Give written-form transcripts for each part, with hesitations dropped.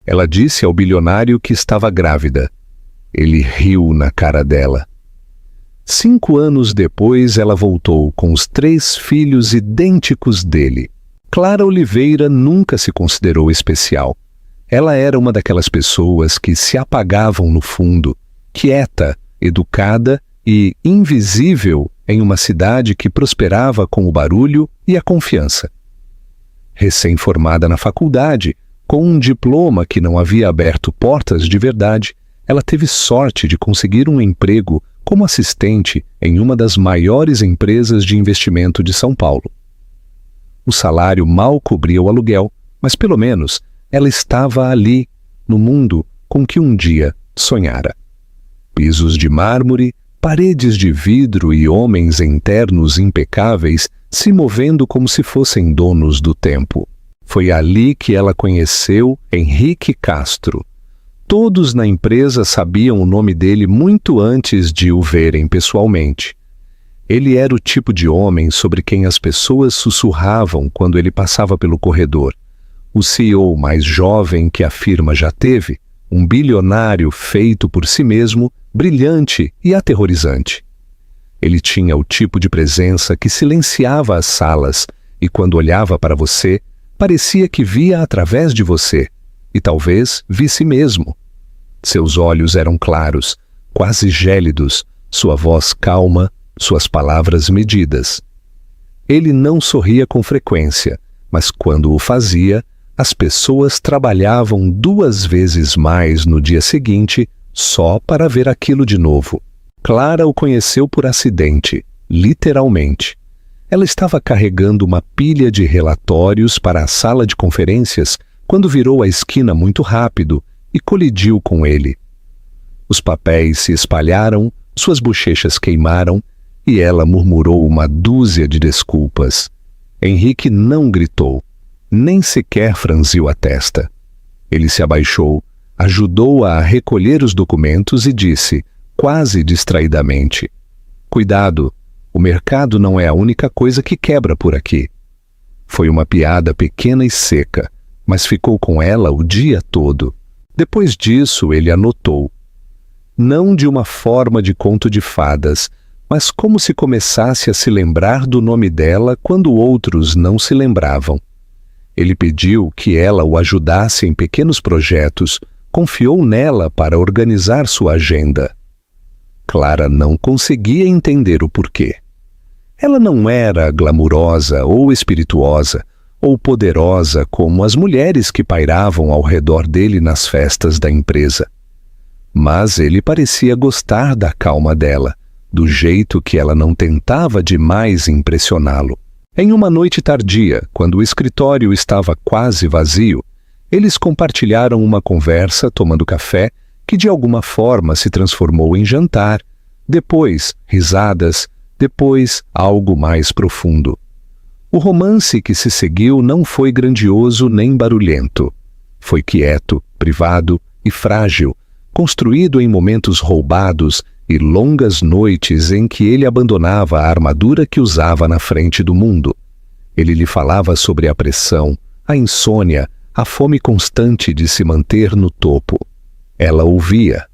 Ela disse ao bilionário que estava grávida. Ele riu na cara dela. 5 anos depois, ela voltou com os 3 filhos idênticos dele. Clara Oliveira nunca se considerou especial. Ela era uma daquelas pessoas que se apagavam no fundo, quieta, educada e invisível em uma cidade que prosperava com o barulho e a confiança. Recém-formada na faculdade, com um diploma que não havia aberto portas de verdade, ela teve sorte de conseguir um emprego como assistente em uma das maiores empresas de investimento de São Paulo. O salário mal cobria o aluguel, mas pelo menos ela estava ali, no mundo com que um dia sonhara. Pisos de mármore, paredes de vidro e homens em ternos impecáveis se movendo como se fossem donos do tempo. Foi ali que ela conheceu Henrique Castro. Todos na empresa sabiam o nome dele muito antes de o verem pessoalmente. Ele era o tipo de homem sobre quem as pessoas sussurravam quando ele passava pelo corredor. O CEO mais jovem que a firma já teve, um bilionário feito por si mesmo, brilhante e aterrorizante. Ele tinha o tipo de presença que silenciava as salas e, quando olhava para você, parecia que via através de você, e talvez visse mesmo. Seus olhos eram claros, quase gélidos, sua voz calma, suas palavras medidas. Ele não sorria com frequência, mas quando o fazia, as pessoas trabalhavam 2 vezes mais no dia seguinte só para ver aquilo de novo. Clara o conheceu por acidente, literalmente. Ela estava carregando uma pilha de relatórios para a sala de conferências quando virou a esquina muito rápido e colidiu com ele. Os papéis se espalharam, suas bochechas queimaram e ela murmurou uma dúzia de desculpas. Henrique não gritou, nem sequer franziu a testa. Ele se abaixou, ajudou-a a recolher os documentos e disse, quase distraidamente: "Cuidado, o mercado não é a única coisa que quebra por aqui." Foi uma piada pequena e seca, mas ficou com ela o dia todo. Depois disso, ele anotou. Não de uma forma de conto de fadas, mas como se começasse a se lembrar do nome dela quando outros não se lembravam. Ele pediu que ela o ajudasse em pequenos projetos, confiou nela para organizar sua agenda. Clara não conseguia entender o porquê. Ela não era glamurosa ou espirituosa, ou poderosa como as mulheres que pairavam ao redor dele nas festas da empresa. Mas ele parecia gostar da calma dela, do jeito que ela não tentava demais impressioná-lo. Em uma noite tardia, quando o escritório estava quase vazio, eles compartilharam uma conversa tomando café que de alguma forma se transformou em jantar, depois risadas, depois algo mais profundo. O romance que se seguiu não foi grandioso nem barulhento. Foi quieto, privado e frágil, construído em momentos roubados e longas noites em que ele abandonava a armadura que usava na frente do mundo. Ele lhe falava sobre a pressão, a insônia, a fome constante de se manter no topo. Ela ouvia.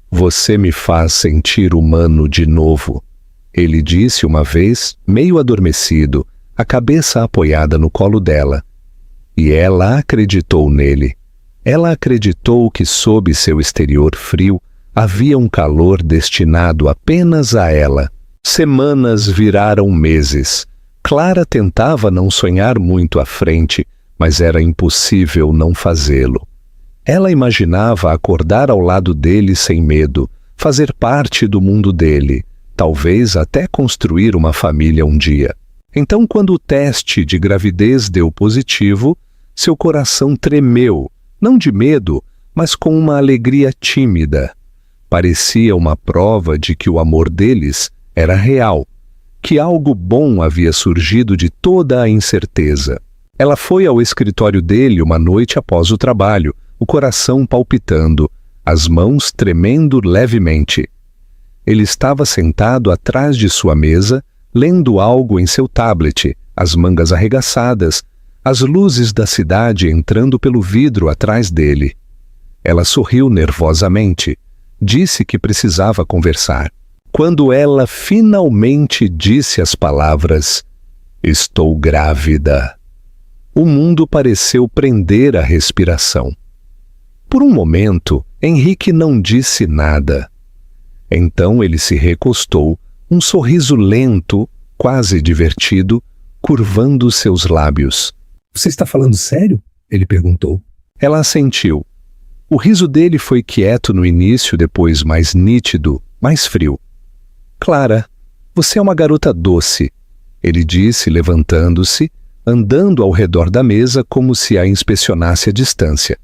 "Você me faz sentir humano de novo", ele disse uma vez, meio adormecido, a cabeça apoiada no colo dela. E ela acreditou nele. Ela acreditou que sob seu exterior frio havia um calor destinado apenas a ela. Semanas viraram meses. Clara tentava não sonhar muito à frente, mas era impossível não fazê-lo. Ela imaginava acordar ao lado dele sem medo, fazer parte do mundo dele, talvez até construir uma família um dia. Então, quando o teste de gravidez deu positivo, seu coração tremeu, não de medo, mas com uma alegria tímida. Parecia uma prova de que o amor deles era real, que algo bom havia surgido de toda a incerteza. Ela foi ao escritório dele uma noite após o trabalho, o coração palpitando, as mãos tremendo levemente. Ele estava sentado atrás de sua mesa, lendo algo em seu tablet, as mangas arregaçadas, as luzes da cidade entrando pelo vidro atrás dele. Ela sorriu nervosamente, disse que precisava conversar. Quando ela finalmente disse as palavras, "Estou grávida", o mundo pareceu prender a respiração. Por um momento, Henrique não disse nada. Então ele se recostou, um sorriso lento, quase divertido, curvando seus lábios. "Você está falando sério?" ele perguntou. Ela assentiu. O riso dele foi quieto no início, depois mais nítido, mais frio. "Clara, você é uma garota doce", ele disse, levantando-se, andando ao redor da mesa como se a inspecionasse à distância.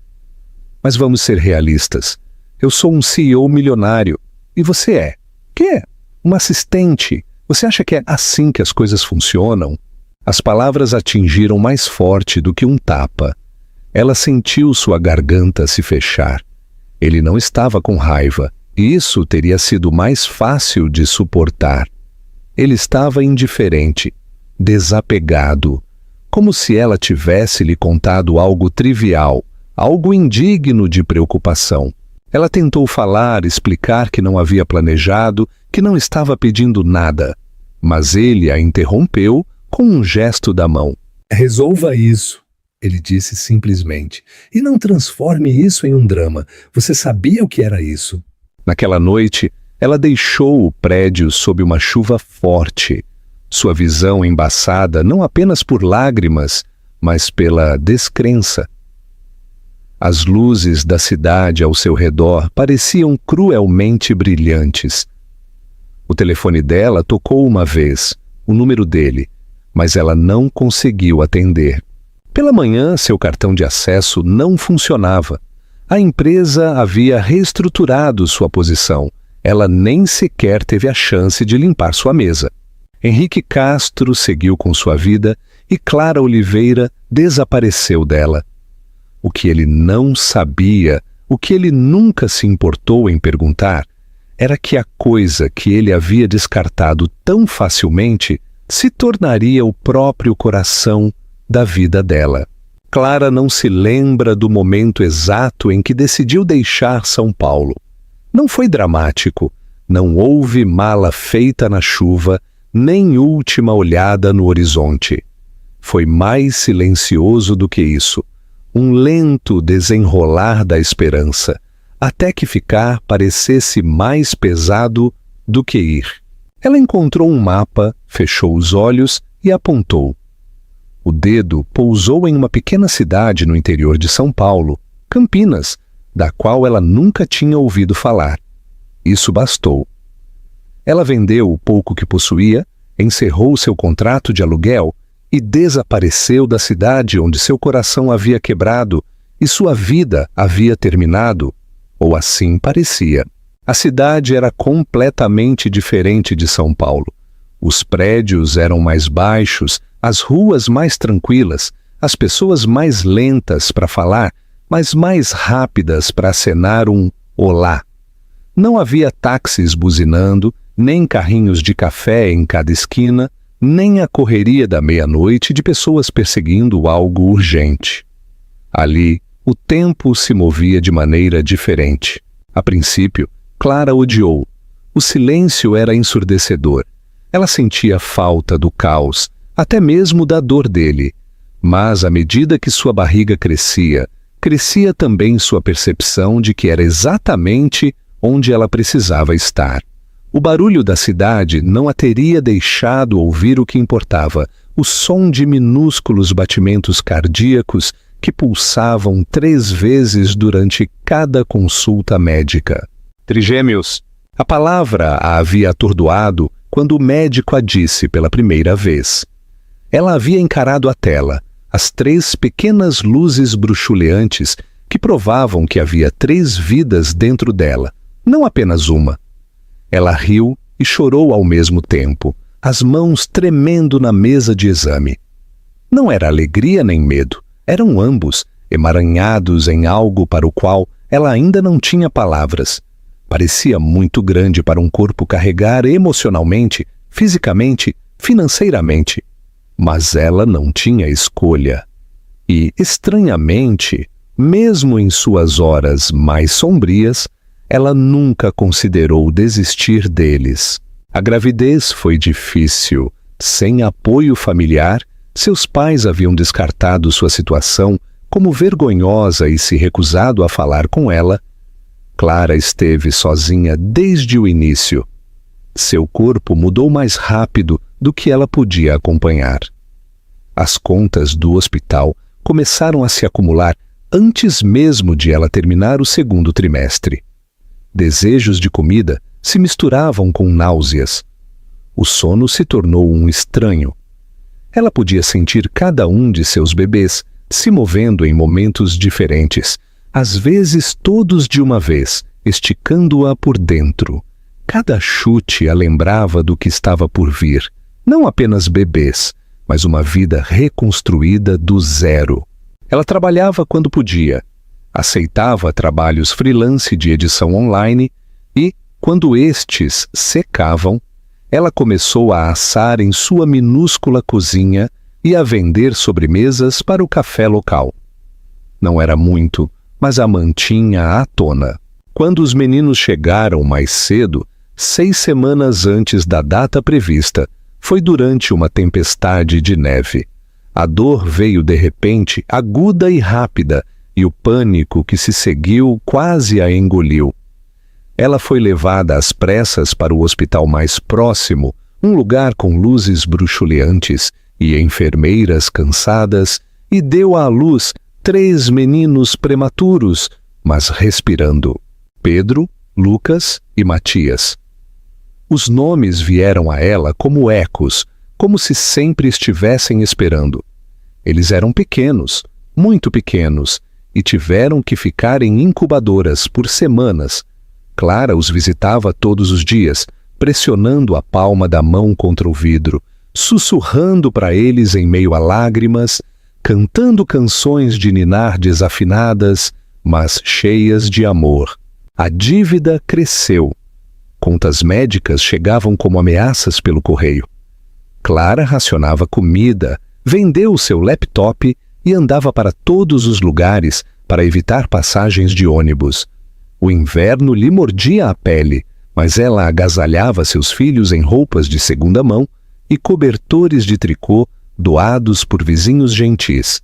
"Mas vamos ser realistas. Eu sou um CEO milionário. E você é? Quê? Uma assistente. Você acha que é assim que as coisas funcionam?" As palavras atingiram mais forte do que um tapa. Ela sentiu sua garganta se fechar. Ele não estava com raiva, e isso teria sido mais fácil de suportar. Ele estava indiferente, desapegado, como se ela tivesse lhe contado algo trivial, algo indigno de preocupação. Ela tentou falar, explicar que não havia planejado, que não estava pedindo nada, mas ele a interrompeu com um gesto da mão. "Resolva isso", ele disse simplesmente, "e não transforme isso em um drama. Você sabia o que era isso." Naquela noite, ela deixou o prédio sob uma chuva forte, sua visão embaçada não apenas por lágrimas, mas pela descrença. As luzes da cidade ao seu redor pareciam cruelmente brilhantes. O telefone dela tocou uma vez, o número dele, mas ela não conseguiu atender. Pela manhã, seu cartão de acesso não funcionava. A empresa havia reestruturado sua posição. Ela nem sequer teve a chance de limpar sua mesa. Henrique Castro seguiu com sua vida e Clara Oliveira desapareceu dela. O que ele não sabia, o que ele nunca se importou em perguntar, era que a coisa que ele havia descartado tão facilmente se tornaria o próprio coração da vida dela. Clara não se lembra do momento exato em que decidiu deixar São Paulo. Não foi dramático, não houve mala feita na chuva, nem última olhada no horizonte. Foi mais silencioso do que isso, um lento desenrolar da esperança, até que ficar parecesse mais pesado do que ir. Ela encontrou um mapa, fechou os olhos e apontou. O dedo pousou em uma pequena cidade no interior de São Paulo, Campinas, da qual ela nunca tinha ouvido falar. Isso bastou. Ela vendeu o pouco que possuía, encerrou seu contrato de aluguel e desapareceu da cidade onde seu coração havia quebrado e sua vida havia terminado, ou assim parecia. A cidade era completamente diferente de São Paulo. Os prédios eram mais baixos, as ruas mais tranquilas, as pessoas mais lentas para falar, mas mais rápidas para acenar um olá. Não havia táxis buzinando, nem carrinhos de café em cada esquina, nem a correria da meia-noite de pessoas perseguindo algo urgente. Ali, o tempo se movia de maneira diferente. A princípio, Clara odiou. O silêncio era ensurdecedor. Ela sentia falta do caos, até mesmo da dor dele. Mas, à medida que sua barriga crescia, crescia também sua percepção de que era exatamente onde ela precisava estar. O barulho da cidade não a teria deixado ouvir o que importava, o som de minúsculos batimentos cardíacos que pulsavam 3 vezes durante cada consulta médica. Trigêmeos. A palavra a havia atordoado quando o médico a disse pela primeira vez. Ela havia encarado a tela, as 3 pequenas luzes bruxuleantes que provavam que havia 3 vidas dentro dela, não apenas uma. Ela riu e chorou ao mesmo tempo, as mãos tremendo na mesa de exame. Não era alegria nem medo, eram ambos, emaranhados em algo para o qual ela ainda não tinha palavras. Parecia muito grande para um corpo carregar emocionalmente, fisicamente, financeiramente. Mas ela não tinha escolha. E, estranhamente, mesmo em suas horas mais sombrias, ela nunca considerou desistir deles. A gravidez foi difícil. Sem apoio familiar, seus pais haviam descartado sua situação como vergonhosa e se recusado a falar com ela. Clara esteve sozinha desde o início. Seu corpo mudou mais rápido do que ela podia acompanhar. As contas do hospital começaram a se acumular antes mesmo de ela terminar o segundo trimestre. Desejos de comida se misturavam com náuseas. O sono se tornou um estranho. Ela podia sentir cada um de seus bebês se movendo em momentos diferentes, às vezes todos de uma vez, esticando-a por dentro. Cada chute a lembrava do que estava por vir, não apenas bebês, mas uma vida reconstruída do zero. Ela trabalhava quando podia, aceitava trabalhos freelance de edição online e, quando estes secavam, ela começou a assar em sua minúscula cozinha e a vender sobremesas para o café local. Não era muito, mas a mantinha à tona. Quando os meninos chegaram mais cedo, 6 semanas antes da data prevista, foi durante uma tempestade de neve. A dor veio de repente, aguda e rápida, e o pânico que se seguiu quase a engoliu. Ela foi levada às pressas para o hospital mais próximo, um lugar com luzes bruxuleantes e enfermeiras cansadas, e deu à luz 3 meninos prematuros, mas respirando: Pedro, Lucas e Matias. Os nomes vieram a ela como ecos, como se sempre estivessem esperando. Eles eram pequenos, muito pequenos, e tiveram que ficar em incubadoras por semanas. Clara os visitava todos os dias, pressionando a palma da mão contra o vidro, sussurrando para eles em meio a lágrimas, cantando canções de ninar desafinadas, mas cheias de amor. A dívida cresceu. Contas médicas chegavam como ameaças pelo correio. Clara racionava comida, vendeu o seu laptop e andava para todos os lugares para evitar passagens de ônibus. O inverno lhe mordia a pele, mas ela agasalhava seus filhos em roupas de segunda mão e cobertores de tricô doados por vizinhos gentis.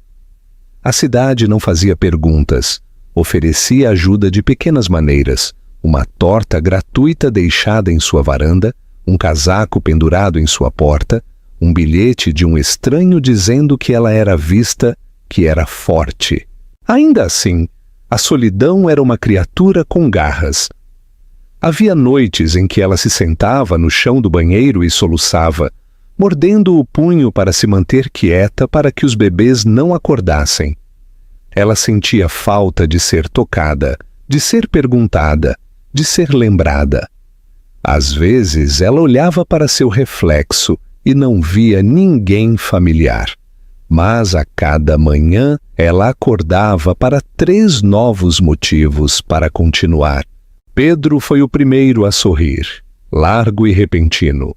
A cidade não fazia perguntas, oferecia ajuda de pequenas maneiras: uma torta gratuita deixada em sua varanda, um casaco pendurado em sua porta, um bilhete de um estranho dizendo que ela era vista, que era forte. Ainda assim, a solidão era uma criatura com garras. Havia noites em que ela se sentava no chão do banheiro e soluçava, mordendo o punho para se manter quieta para que os bebês não acordassem. Ela sentia falta de ser tocada, de ser perguntada, de ser lembrada. Às vezes ela olhava para seu reflexo e não via ninguém familiar. Mas a cada manhã ela acordava para 3 novos motivos para continuar. Pedro foi o primeiro a sorrir, largo e repentino.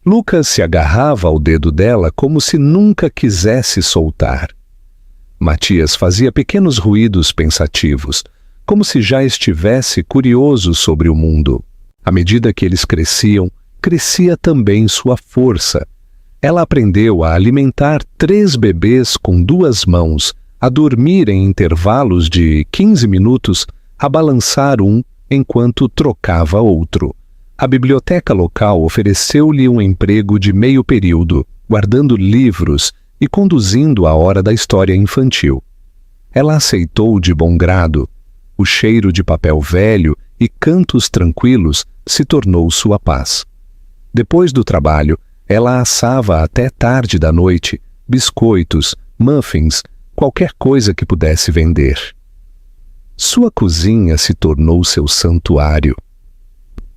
Lucas se agarrava ao dedo dela como se nunca quisesse soltar. Matias fazia pequenos ruídos pensativos, como se já estivesse curioso sobre o mundo. À medida que eles cresciam, crescia também sua força. Ela aprendeu a alimentar 3 bebês com 2 mãos, a dormir em intervalos de 15 minutos, a balançar um enquanto trocava outro. A biblioteca local ofereceu-lhe um emprego de meio período, guardando livros e conduzindo a hora da história infantil. Ela aceitou de bom grado. O cheiro de papel velho e cantos tranquilos se tornou sua paz. Depois do trabalho, ela assava até tarde da noite biscoitos, muffins, qualquer coisa que pudesse vender. Sua cozinha se tornou seu santuário.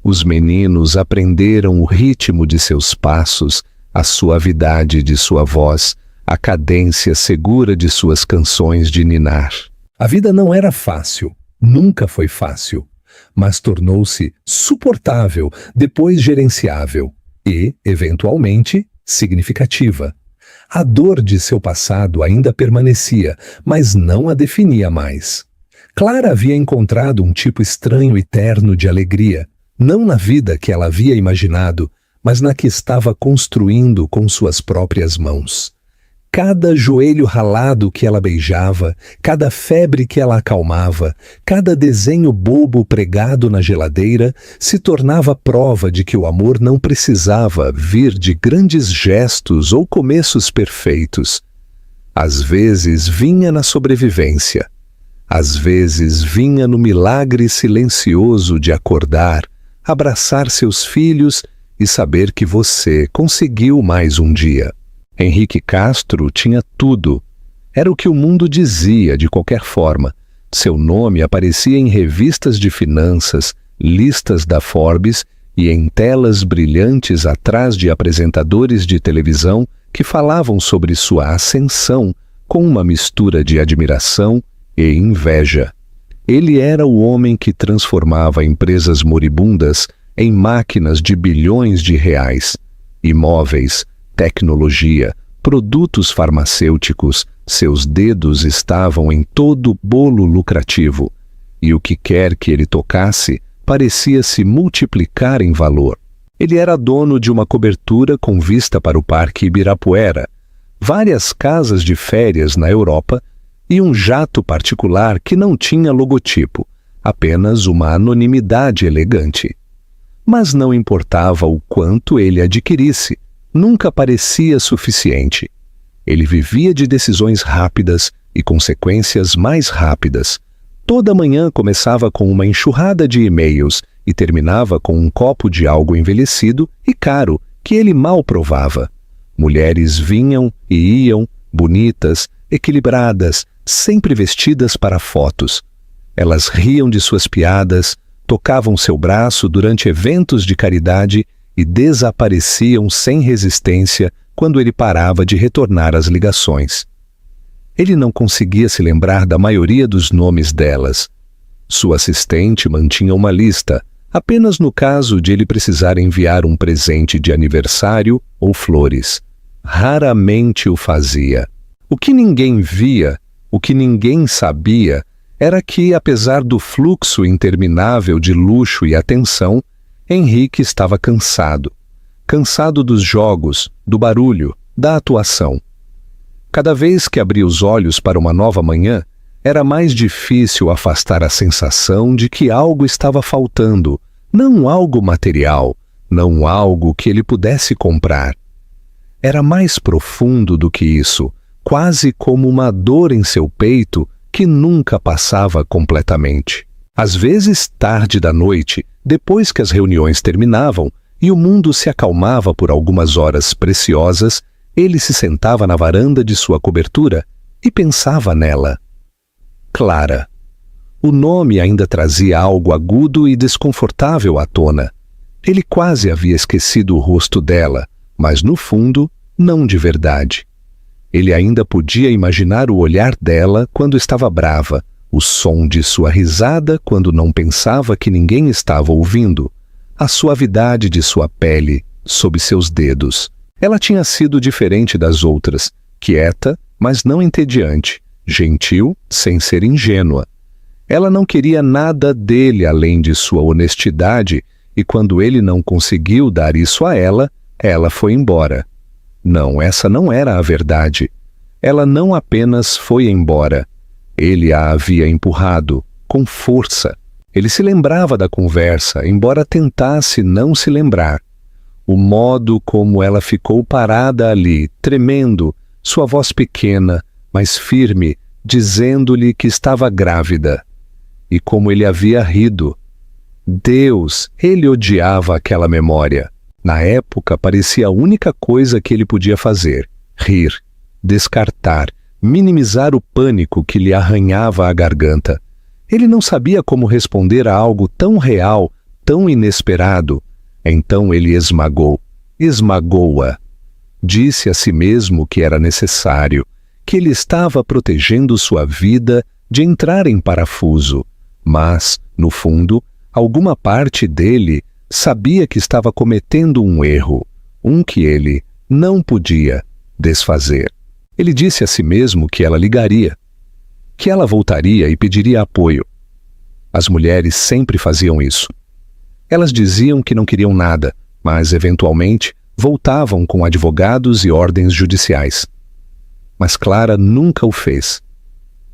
Os meninos aprenderam o ritmo de seus passos, a suavidade de sua voz, a cadência segura de suas canções de ninar. A vida não era fácil, nunca foi fácil, mas tornou-se suportável, depois gerenciável e, eventualmente, significativa. A dor de seu passado ainda permanecia, mas não a definia mais. Clara havia encontrado um tipo estranho e terno de alegria, não na vida que ela havia imaginado, mas na que estava construindo com suas próprias mãos. Cada joelho ralado que ela beijava, cada febre que ela acalmava, cada desenho bobo pregado na geladeira se tornava prova de que o amor não precisava vir de grandes gestos ou começos perfeitos. Às vezes vinha na sobrevivência, às vezes vinha no milagre silencioso de acordar, abraçar seus filhos e saber que você conseguiu mais um dia. Henrique Castro tinha tudo. Era o que o mundo dizia de qualquer forma. Seu nome aparecia em revistas de finanças, listas da Forbes e em telas brilhantes atrás de apresentadores de televisão que falavam sobre sua ascensão com uma mistura de admiração e inveja. Ele era o homem que transformava empresas moribundas em máquinas de bilhões de reais, imóveis, tecnologia, produtos farmacêuticos, seus dedos estavam em todo o bolo lucrativo, e o que quer que ele tocasse parecia se multiplicar em valor. Ele era dono de uma cobertura com vista para o Parque Ibirapuera, várias casas de férias na Europa e um jato particular que não tinha logotipo, apenas uma anonimidade elegante. Mas não importava o quanto ele adquirisse, nunca parecia suficiente. Ele vivia de decisões rápidas e consequências mais rápidas. Toda manhã começava com uma enxurrada de e-mails e terminava com um copo de algo envelhecido e caro que ele mal provava. Mulheres vinham e iam, bonitas, equilibradas, sempre vestidas para fotos. Elas riam de suas piadas, tocavam seu braço durante eventos de caridade e desapareciam sem resistência quando ele parava de retornar às ligações. Ele não conseguia se lembrar da maioria dos nomes delas. Sua assistente mantinha uma lista, apenas no caso de ele precisar enviar um presente de aniversário ou flores. Raramente o fazia. O que ninguém via, o que ninguém sabia, era que, apesar do fluxo interminável de luxo e atenção, Henrique estava cansado. Cansado dos jogos, do barulho, da atuação. Cada vez que abria os olhos para uma nova manhã, era mais difícil afastar a sensação de que algo estava faltando, não algo material, não algo que ele pudesse comprar. Era mais profundo do que isso, quase como uma dor em seu peito que nunca passava completamente. Às vezes, tarde da noite, depois que as reuniões terminavam e o mundo se acalmava por algumas horas preciosas, ele se sentava na varanda de sua cobertura e pensava nela. Clara. O nome ainda trazia algo agudo e desconfortável à tona. Ele quase havia esquecido o rosto dela, mas no fundo, não de verdade. Ele ainda podia imaginar o olhar dela quando estava brava, o som de sua risada quando não pensava que ninguém estava ouvindo, a suavidade de sua pele sob seus dedos. Ela tinha sido diferente das outras, quieta, mas não entediante, gentil, sem ser ingênua. Ela não queria nada dele além de sua honestidade, e quando ele não conseguiu dar isso a ela, ela foi embora. Não, essa não era a verdade. Ela não apenas foi embora. Ele a havia empurrado, com força. Ele se lembrava da conversa, embora tentasse não se lembrar. O modo como ela ficou parada ali, tremendo, sua voz pequena, mas firme, dizendo-lhe que estava grávida. E como ele havia rido. Deus, ele odiava aquela memória. Na época, parecia a única coisa que ele podia fazer: rir, descartar, minimizar o pânico que lhe arranhava a garganta. Ele não sabia como responder a algo tão real, tão inesperado. Então ele esmagou-a. Disse a si mesmo que era necessário, que ele estava protegendo sua vida de entrar em parafuso. Mas, no fundo, alguma parte dele sabia que estava cometendo um erro, um que ele não podia, desfazer. Ele disse a si mesmo que ela ligaria, que ela voltaria e pediria apoio. As mulheres sempre faziam isso. Elas diziam que não queriam nada, mas, eventualmente, voltavam com advogados e ordens judiciais. Mas Clara nunca o fez.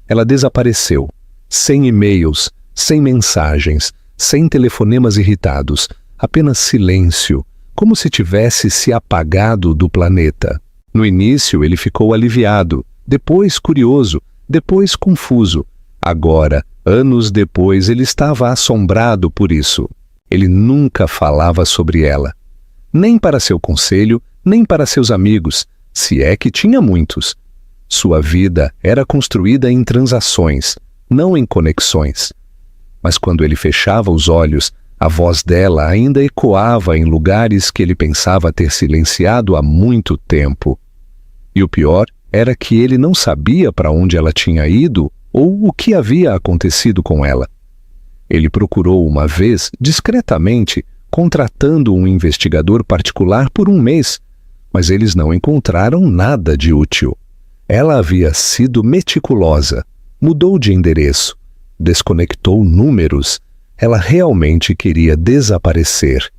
Ela desapareceu, sem e-mails, sem mensagens, sem telefonemas irritados, apenas silêncio, como se tivesse se apagado do planeta. No início ele ficou aliviado, depois curioso, depois confuso. Agora, anos depois, ele estava assombrado por isso. Ele nunca falava sobre ela. Nem para seu conselho, nem para seus amigos, se é que tinha muitos. Sua vida era construída em transações, não em conexões. Mas quando ele fechava os olhos, a voz dela ainda ecoava em lugares que ele pensava ter silenciado há muito tempo. E o pior era que ele não sabia para onde ela tinha ido ou o que havia acontecido com ela. Ele procurou uma vez, discretamente, contratando um investigador particular por um mês, mas eles não encontraram nada de útil. Ela havia sido meticulosa, mudou de endereço, desconectou números. Ela realmente queria desaparecer.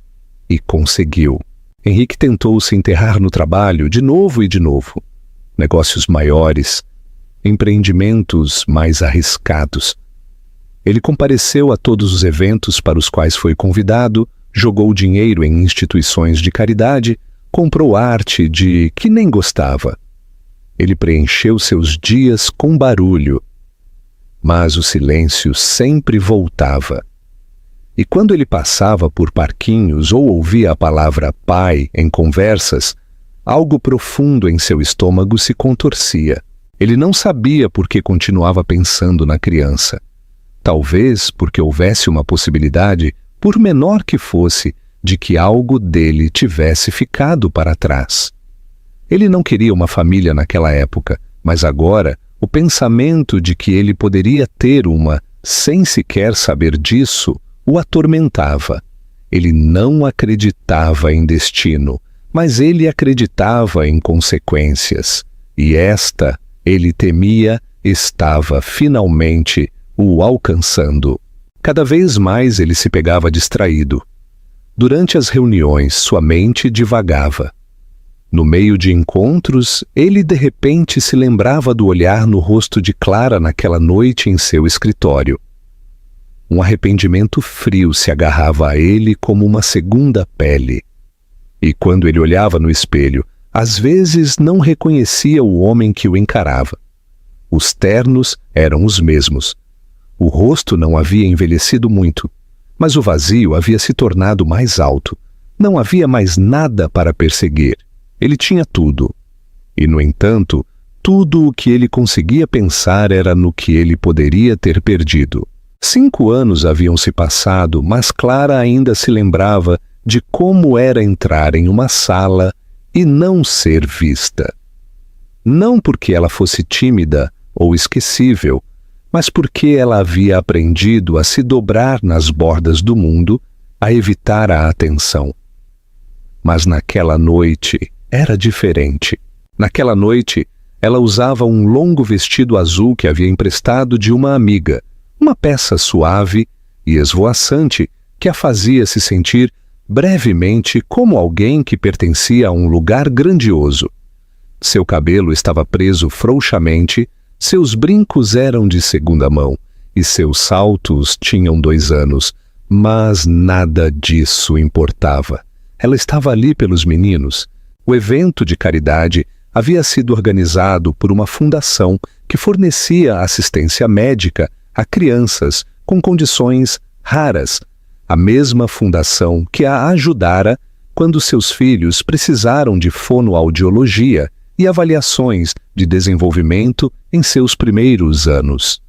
E conseguiu. Henrique tentou se enterrar no trabalho de novo e de novo. Negócios maiores, empreendimentos mais arriscados. Ele compareceu a todos os eventos para os quais foi convidado, jogou dinheiro em instituições de caridade, comprou arte de que nem gostava. Ele preencheu seus dias com barulho. Mas o silêncio sempre voltava. E quando ele passava por parquinhos ou ouvia a palavra pai em conversas, algo profundo em seu estômago se contorcia. Ele não sabia por que continuava pensando na criança. Talvez porque houvesse uma possibilidade, por menor que fosse, de que algo dele tivesse ficado para trás. Ele não queria uma família naquela época, mas agora o pensamento de que ele poderia ter uma, sem sequer saber disso, o atormentava. Ele não acreditava em destino, mas ele acreditava em consequências. E esta, ele temia, estava finalmente o alcançando. Cada vez mais ele se pegava distraído. Durante as reuniões, sua mente divagava. No meio de encontros, ele de repente se lembrava do olhar no rosto de Clara naquela noite em seu escritório. Um arrependimento frio se agarrava a ele como uma segunda pele. E quando ele olhava no espelho, às vezes não reconhecia o homem que o encarava. Os ternos eram os mesmos. O rosto não havia envelhecido muito, mas o vazio havia se tornado mais alto. Não havia mais nada para perseguir. Ele tinha tudo. E, no entanto, tudo o que ele conseguia pensar era no que ele poderia ter perdido. 5 anos haviam se passado, mas Clara ainda se lembrava de como era entrar em uma sala e não ser vista. Não porque ela fosse tímida ou esquecível, mas porque ela havia aprendido a se dobrar nas bordas do mundo, a evitar a atenção. Mas naquela noite era diferente. Naquela noite, ela usava um longo vestido azul que havia emprestado de uma amiga, uma peça suave e esvoaçante que a fazia se sentir brevemente como alguém que pertencia a um lugar grandioso. Seu cabelo estava preso frouxamente, seus brincos eram de segunda mão e seus saltos tinham 2 anos, mas nada disso importava. Ela estava ali pelos meninos. O evento de caridade havia sido organizado por uma fundação que fornecia assistência médica a crianças com condições raras, a mesma fundação que a ajudara quando seus filhos precisaram de fonoaudiologia e avaliações de desenvolvimento em seus primeiros anos.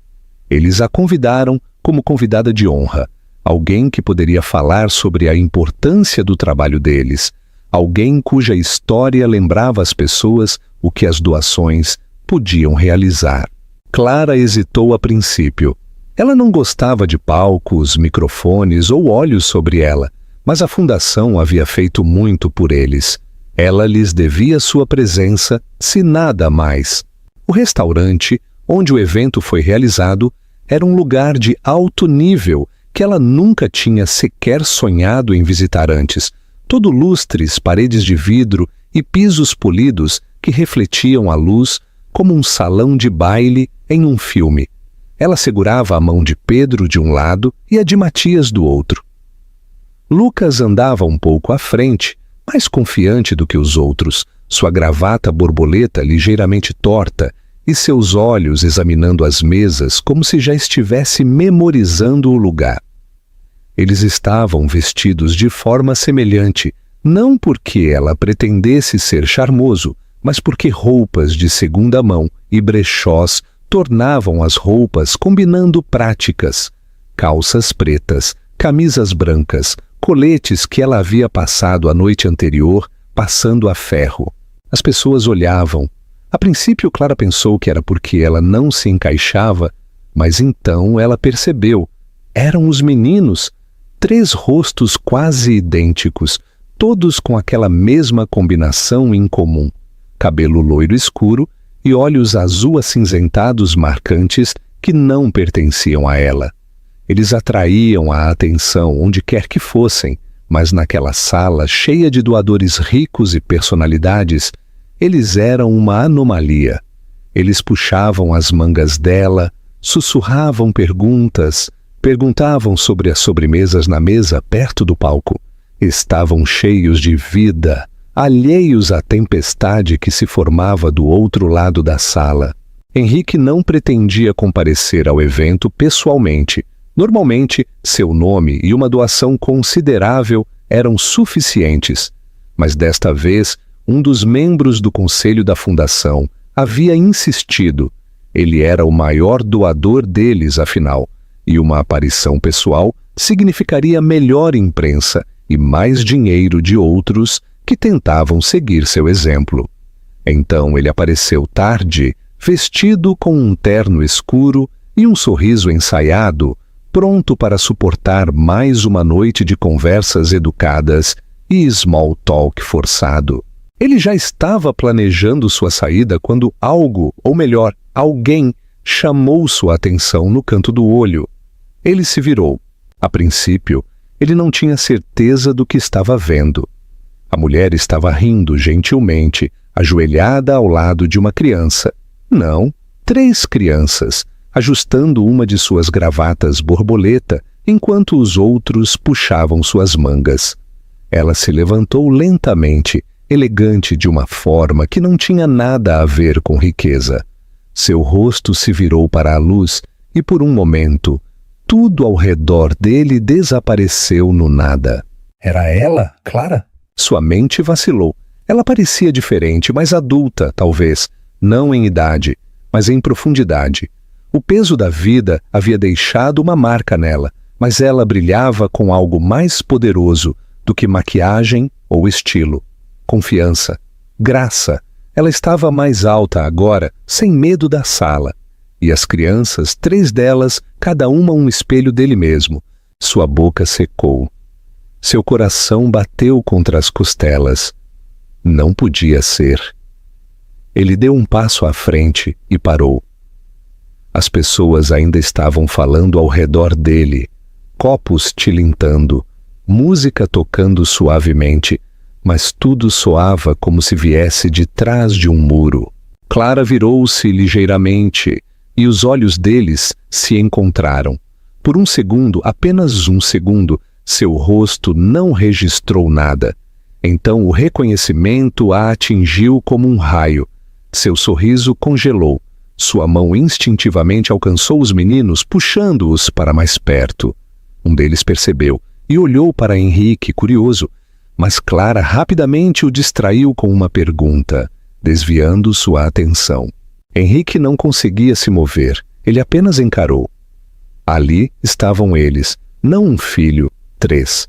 Eles a convidaram como convidada de honra, alguém que poderia falar sobre a importância do trabalho deles, alguém cuja história lembrava às pessoas o que as doações podiam realizar. Clara hesitou a princípio. Ela não gostava de palcos, microfones ou olhos sobre ela, mas a fundação havia feito muito por eles. Ela lhes devia sua presença, se nada mais. O restaurante, onde o evento foi realizado, era um lugar de alto nível que ela nunca tinha sequer sonhado em visitar antes. Todo lustres, paredes de vidro e pisos polidos que refletiam a luz como um salão de baile em um filme. Ela segurava a mão de Pedro de um lado e a de Matias do outro. Lucas andava um pouco à frente, mais confiante do que os outros, sua gravata borboleta ligeiramente torta e seus olhos examinando as mesas como se já estivesse memorizando o lugar. Eles estavam vestidos de forma semelhante, não porque ela pretendesse ser charmoso, mas porque roupas de segunda mão e brechós tornavam as roupas combinando práticas. Calças pretas, camisas brancas, coletes que ela havia passado a noite anterior, passando a ferro. As pessoas olhavam. A princípio, Clara pensou que era porque ela não se encaixava, mas então ela percebeu. Eram os meninos, 3 rostos quase idênticos, todos com aquela mesma combinação em comum. Cabelo loiro escuro e olhos azul acinzentados marcantes que não pertenciam a ela. Eles atraíam a atenção onde quer que fossem, mas naquela sala cheia de doadores ricos e personalidades, eles eram uma anomalia. Eles puxavam as mangas dela, sussurravam perguntas, perguntavam sobre as sobremesas na mesa perto do palco. Estavam cheios de vida, alheios à tempestade que se formava do outro lado da sala. Henrique não pretendia comparecer ao evento pessoalmente. Normalmente, seu nome e uma doação considerável eram suficientes, mas desta vez, um dos membros do conselho da fundação havia insistido. Ele era o maior doador deles, afinal, e uma aparição pessoal significaria melhor imprensa e mais dinheiro de outros que tentavam seguir seu exemplo. Então ele apareceu tarde, vestido com um terno escuro e um sorriso ensaiado, pronto para suportar mais uma noite de conversas educadas e small talk forçado. Ele já estava planejando sua saída quando algo, ou melhor, alguém, chamou sua atenção no canto do olho. Ele se virou. A princípio, ele não tinha certeza do que estava vendo. A mulher estava rindo gentilmente, ajoelhada ao lado de uma criança. Não, 3 crianças, ajustando uma de suas gravatas borboleta, enquanto os outros puxavam suas mangas. Ela se levantou lentamente, elegante de uma forma que não tinha nada a ver com riqueza. Seu rosto se virou para a luz e, por um momento, tudo ao redor dele desapareceu no nada. Era ela, Clara? Sua mente vacilou. Ela parecia diferente, mais adulta, talvez, não em idade, mas em profundidade. O peso da vida havia deixado uma marca nela, mas ela brilhava com algo mais poderoso do que maquiagem ou estilo. Confiança, graça. Ela estava mais alta agora, sem medo da sala. E as crianças, 3 delas, cada uma um espelho dele mesmo. Sua boca secou. Seu coração bateu contra as costelas. Não podia ser. Ele deu um passo à frente e parou. As pessoas ainda estavam falando ao redor dele, copos tilintando, música tocando suavemente, mas tudo soava como se viesse de trás de um muro. Clara virou-se ligeiramente e os olhos deles se encontraram. Por um segundo, apenas um segundo, seu rosto não registrou nada. Então o reconhecimento a atingiu como um raio. Seu sorriso congelou. Sua mão instintivamente alcançou os meninos, puxando-os para mais perto. Um deles percebeu e olhou para Henrique, curioso, mas Clara rapidamente o distraiu com uma pergunta, desviando sua atenção. Henrique não conseguia se mover, ele apenas encarou. Ali estavam eles, não um filho, 3.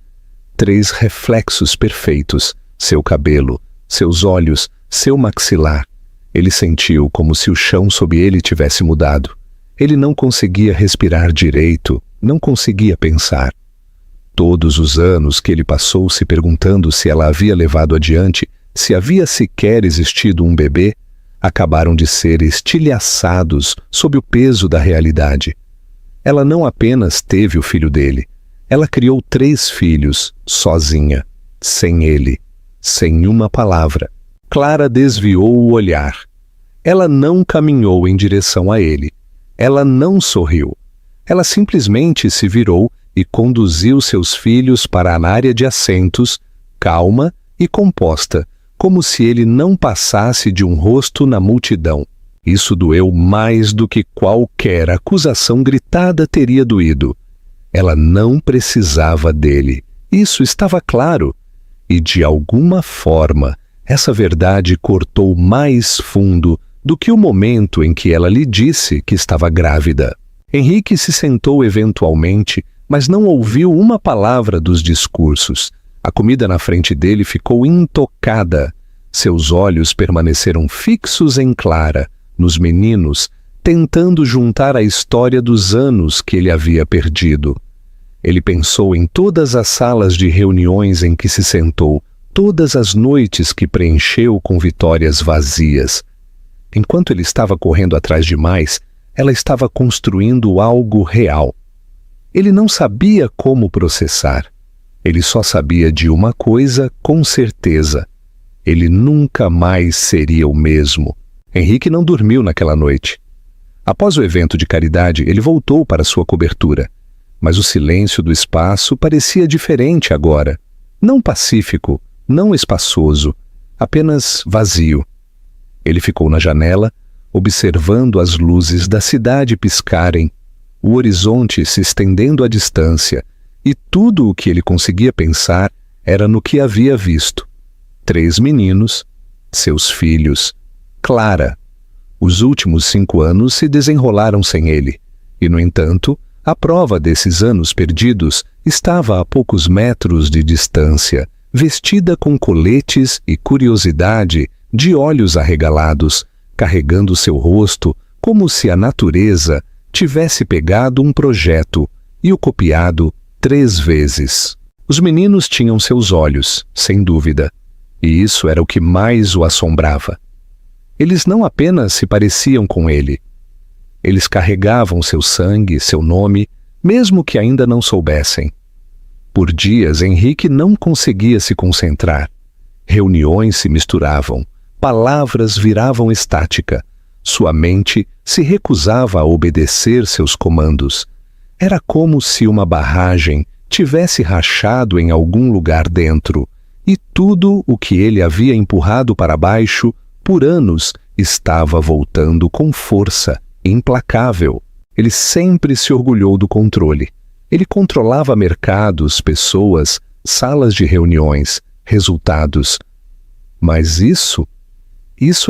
3 reflexos perfeitos, seu cabelo, seus olhos, seu maxilar. Ele sentiu como se o chão sob ele tivesse mudado. Ele não conseguia respirar direito, não conseguia pensar. Todos os anos que ele passou se perguntando se ela havia levado adiante se havia sequer existido um bebê, acabaram de ser estilhaçados sob o peso da realidade. Ela não apenas teve o filho dele, ela criou 3 filhos, sozinha, sem ele, sem uma palavra. Clara desviou o olhar. Ela não caminhou em direção a ele. Ela não sorriu. Ela simplesmente se virou e conduziu seus filhos para a área de assentos, calma e composta, como se ele não passasse de um rosto na multidão. Isso doeu mais do que qualquer acusação gritada teria doído. Ela não precisava dele. Isso estava claro. E, de alguma forma, essa verdade cortou mais fundo do que o momento em que ela lhe disse que estava grávida. Henrique se sentou eventualmente, mas não ouviu uma palavra dos discursos. A comida na frente dele ficou intocada. Seus olhos permaneceram fixos em Clara, nos meninos, tentando juntar a história dos anos que ele havia perdido. Ele pensou em todas as salas de reuniões em que se sentou, todas as noites que preencheu com vitórias vazias. Enquanto ele estava correndo atrás de mais, ela estava construindo algo real. Ele não sabia como processar. Ele só sabia de uma coisa com certeza. Ele nunca mais seria o mesmo. Henrique não dormiu naquela noite. Após o evento de caridade, ele voltou para sua cobertura. Mas o silêncio do espaço parecia diferente agora. Não pacífico, não espaçoso, apenas vazio. Ele ficou na janela, observando as luzes da cidade piscarem, o horizonte se estendendo à distância, e tudo o que ele conseguia pensar era no que havia visto. 3 meninos, seus filhos, Clara. Os últimos 5 anos se desenrolaram sem ele, e, no entanto, a prova desses anos perdidos estava a poucos metros de distância, vestida com coletes e curiosidade, de olhos arregalados, carregando seu rosto como se a natureza tivesse pegado um projeto e o copiado 3 vezes. Os meninos tinham seus olhos, sem dúvida, e isso era o que mais o assombrava. Eles não apenas se pareciam com ele. Eles carregavam seu sangue, seu nome, mesmo que ainda não soubessem. Por dias, Henrique não conseguia se concentrar. Reuniões se misturavam, palavras viravam estática. Sua mente se recusava a obedecer seus comandos. Era como se uma barragem tivesse rachado em algum lugar dentro, e tudo o que ele havia empurrado para baixo por anos estava voltando com força, implacável. Ele sempre se orgulhou do controle. Ele controlava mercados, pessoas, salas de reuniões, resultados. Mas isso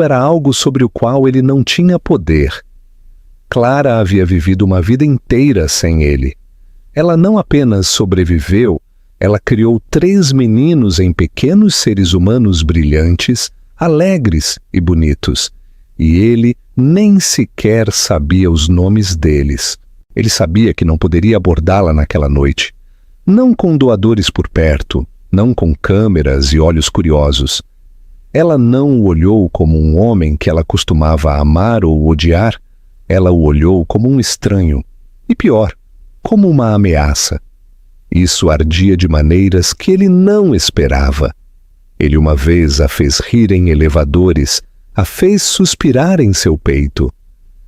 era algo sobre o qual ele não tinha poder. Clara havia vivido uma vida inteira sem ele. Ela não apenas sobreviveu, ela criou 3 meninos em pequenos seres humanos brilhantes, alegres e bonitos. E ele nem sequer sabia os nomes deles. Ele sabia que não poderia abordá-la naquela noite. Não com doadores por perto, não com câmeras e olhos curiosos. Ela não o olhou como um homem que ela costumava amar ou odiar. Ela o olhou como um estranho. E pior, como uma ameaça. Isso ardia de maneiras que ele não esperava. Ele uma vez a fez rir em elevadores, a fez suspirar em seu peito.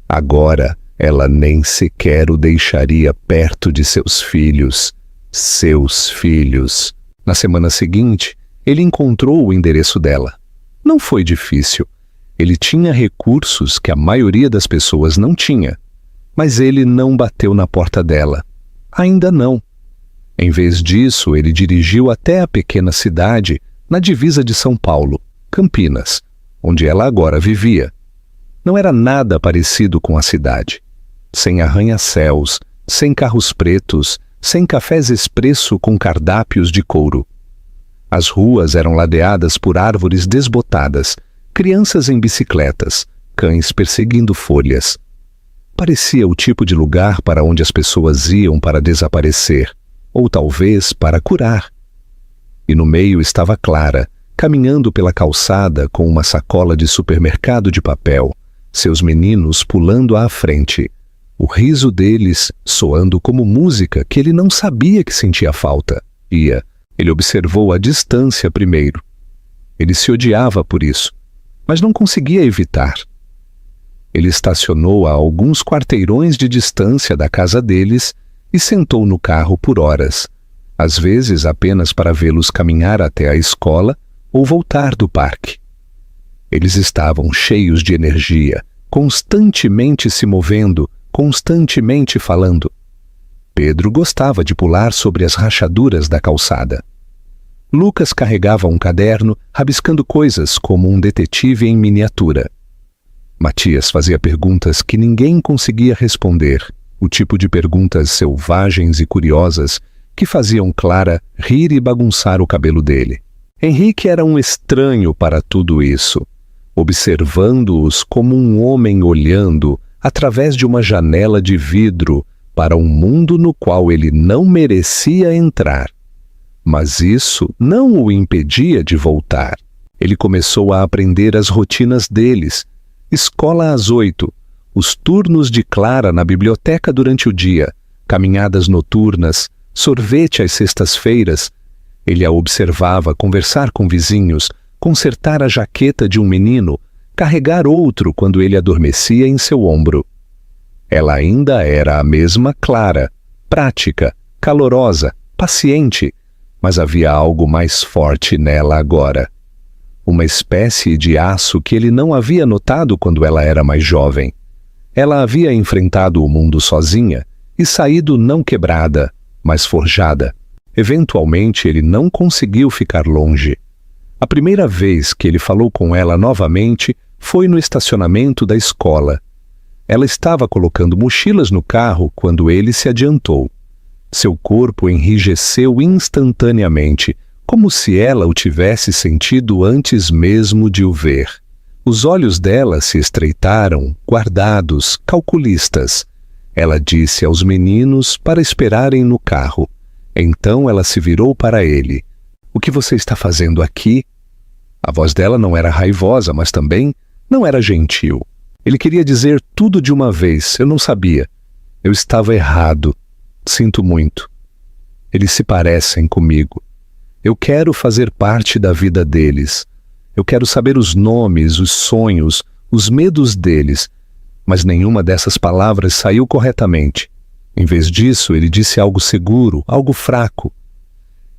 Agora, ela nem sequer o deixaria perto de seus filhos. Seus filhos. Na semana seguinte, ele encontrou o endereço dela. Não foi difícil. Ele tinha recursos que a maioria das pessoas não tinha. Mas ele não bateu na porta dela. Ainda não. Em vez disso, ele dirigiu até a pequena cidade na divisa de São Paulo, Campinas, onde ela agora vivia. Não era nada parecido com a cidade. Sem arranha-céus, sem carros pretos, sem cafés expresso com cardápios de couro. As ruas eram ladeadas por árvores desbotadas, crianças em bicicletas, cães perseguindo folhas. Parecia o tipo de lugar para onde as pessoas iam para desaparecer, ou talvez para curar. E no meio estava Clara, caminhando pela calçada com uma sacola de supermercado de papel, seus meninos pulando à frente, o riso deles soando como música que ele não sabia que sentia falta. Ele observou à distância primeiro. Ele se odiava por isso, mas não conseguia evitar. Ele estacionou a alguns quarteirões de distância da casa deles e sentou no carro por horas, às vezes apenas para vê-los caminhar até a escola ou voltar do parque. Eles estavam cheios de energia, constantemente se movendo, constantemente falando. Pedro gostava de pular sobre as rachaduras da calçada. Lucas carregava um caderno, rabiscando coisas como um detetive em miniatura. Matias fazia perguntas que ninguém conseguia responder, o tipo de perguntas selvagens e curiosas que faziam Clara rir e bagunçar o cabelo dele. Henrique era um estranho para tudo isso, observando-os como um homem olhando através de uma janela de vidro para um mundo no qual ele não merecia entrar. Mas isso não o impedia de voltar. Ele começou a aprender as rotinas deles. Escola às 8, os turnos de Clara na biblioteca durante o dia, caminhadas noturnas, sorvete às sextas-feiras. Ele a observava conversar com vizinhos, consertar a jaqueta de um menino, carregar outro quando ele adormecia em seu ombro. Ela ainda era a mesma Clara, prática, calorosa, paciente, mas havia algo mais forte nela agora. Uma espécie de aço que ele não havia notado quando ela era mais jovem. Ela havia enfrentado o mundo sozinha e saído não quebrada, mas forjada. Eventualmente ele não conseguiu ficar longe. A primeira vez que ele falou com ela novamente foi no estacionamento da escola. Ela estava colocando mochilas no carro quando ele se adiantou. Seu corpo enrijeceu instantaneamente, como se ela o tivesse sentido antes mesmo de o ver. Os olhos dela se estreitaram, guardados, calculistas. Ela disse aos meninos para esperarem no carro. Então ela se virou para ele. "O que você está fazendo aqui?" A voz dela não era raivosa, mas também não era gentil. Ele queria dizer tudo de uma vez. "Eu não sabia. Eu estava errado. Sinto muito. Eles se parecem comigo. Eu quero fazer parte da vida deles. Eu quero saber os nomes, os sonhos, os medos deles." Mas nenhuma dessas palavras saiu corretamente. Em vez disso, ele disse algo seguro, algo fraco.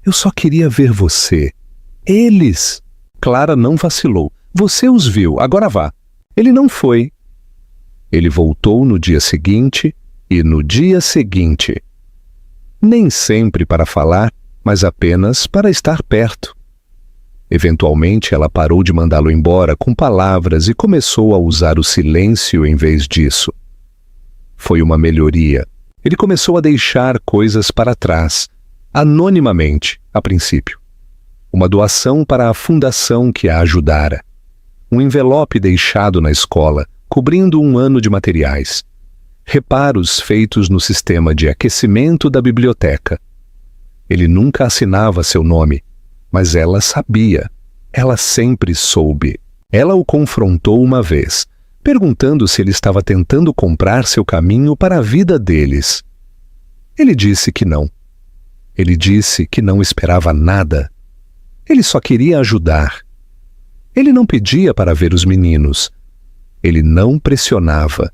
"Eu só queria ver você. Eles." Clara não vacilou. "Você os viu, agora vá." Ele não foi. Ele voltou no dia seguinte e no dia seguinte. Nem sempre para falar, mas apenas para estar perto. Eventualmente ela parou de mandá-lo embora com palavras e começou a usar o silêncio em vez disso. Foi uma melhoria. Ele começou a deixar coisas para trás, anonimamente, a princípio. Uma doação para a fundação que a ajudara. Um envelope deixado na escola, cobrindo um ano de materiais. Reparos feitos no sistema de aquecimento da biblioteca. Ele nunca assinava seu nome, mas ela sabia. Ela sempre soube. Ela o confrontou uma vez, perguntando se ele estava tentando comprar seu caminho para a vida deles. Ele disse que não. Ele disse que não esperava nada. Ele só queria ajudar. Ele não pedia para ver os meninos. Ele não pressionava.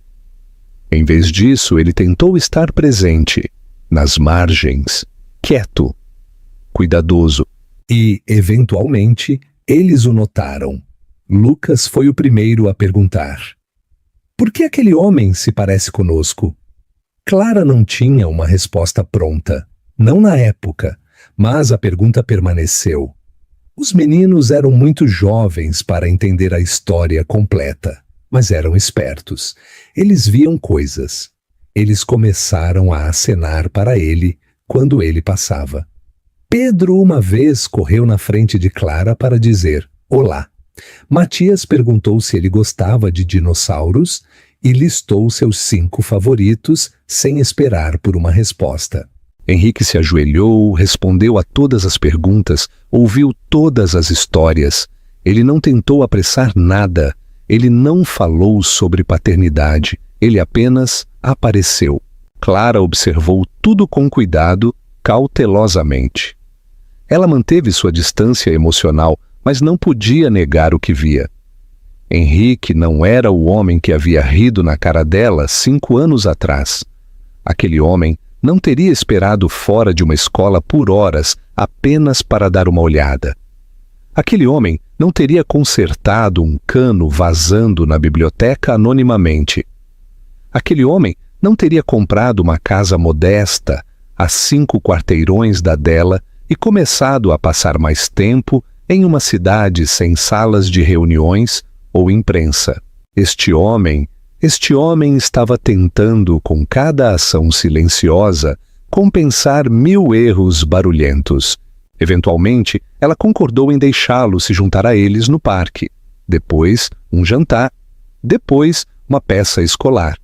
Em vez disso, ele tentou estar presente, nas margens, quieto, cuidadoso. E, eventualmente, eles o notaram. Lucas foi o primeiro a perguntar: "Por que aquele homem se parece conosco?" Clara não tinha uma resposta pronta, não na época, mas a pergunta permaneceu. Os meninos eram muito jovens para entender a história completa, mas eram espertos. Eles viam coisas. Eles começaram a acenar para ele quando ele passava. Pedro uma vez correu na frente de Clara para dizer olá. Matias perguntou se ele gostava de dinossauros e listou seus 5 favoritos sem esperar por uma resposta. Henrique se ajoelhou, respondeu a todas as perguntas, ouviu todas as histórias. Ele não tentou apressar nada. Ele não falou sobre paternidade. Ele apenas apareceu. Clara observou tudo com cuidado, cautelosamente. Ela manteve sua distância emocional, mas não podia negar o que via. Henrique não era o homem que havia rido na cara dela 5 anos atrás. Aquele homem não teria esperado fora de uma escola por horas apenas para dar uma olhada. Aquele homem não teria consertado um cano vazando na biblioteca anonimamente. Aquele homem não teria comprado uma casa modesta a 5 quarteirões da dela e começado a passar mais tempo em uma cidade sem salas de reuniões ou imprensa. Este homem estava tentando, com cada ação silenciosa, compensar 1000 erros barulhentos. Eventualmente, ela concordou em deixá-lo se juntar a eles no parque. Depois, um jantar. Depois, uma peça escolar.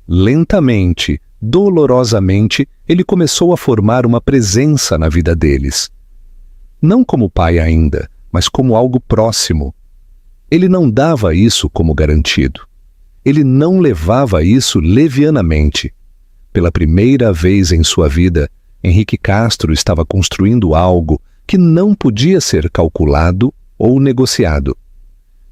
Lentamente, dolorosamente, ele começou a formar uma presença na vida deles. Não como pai ainda, mas como algo próximo. Ele não dava isso como garantido. Ele não levava isso levianamente. Pela primeira vez em sua vida, Henrique Castro estava construindo algo que não podia ser calculado ou negociado.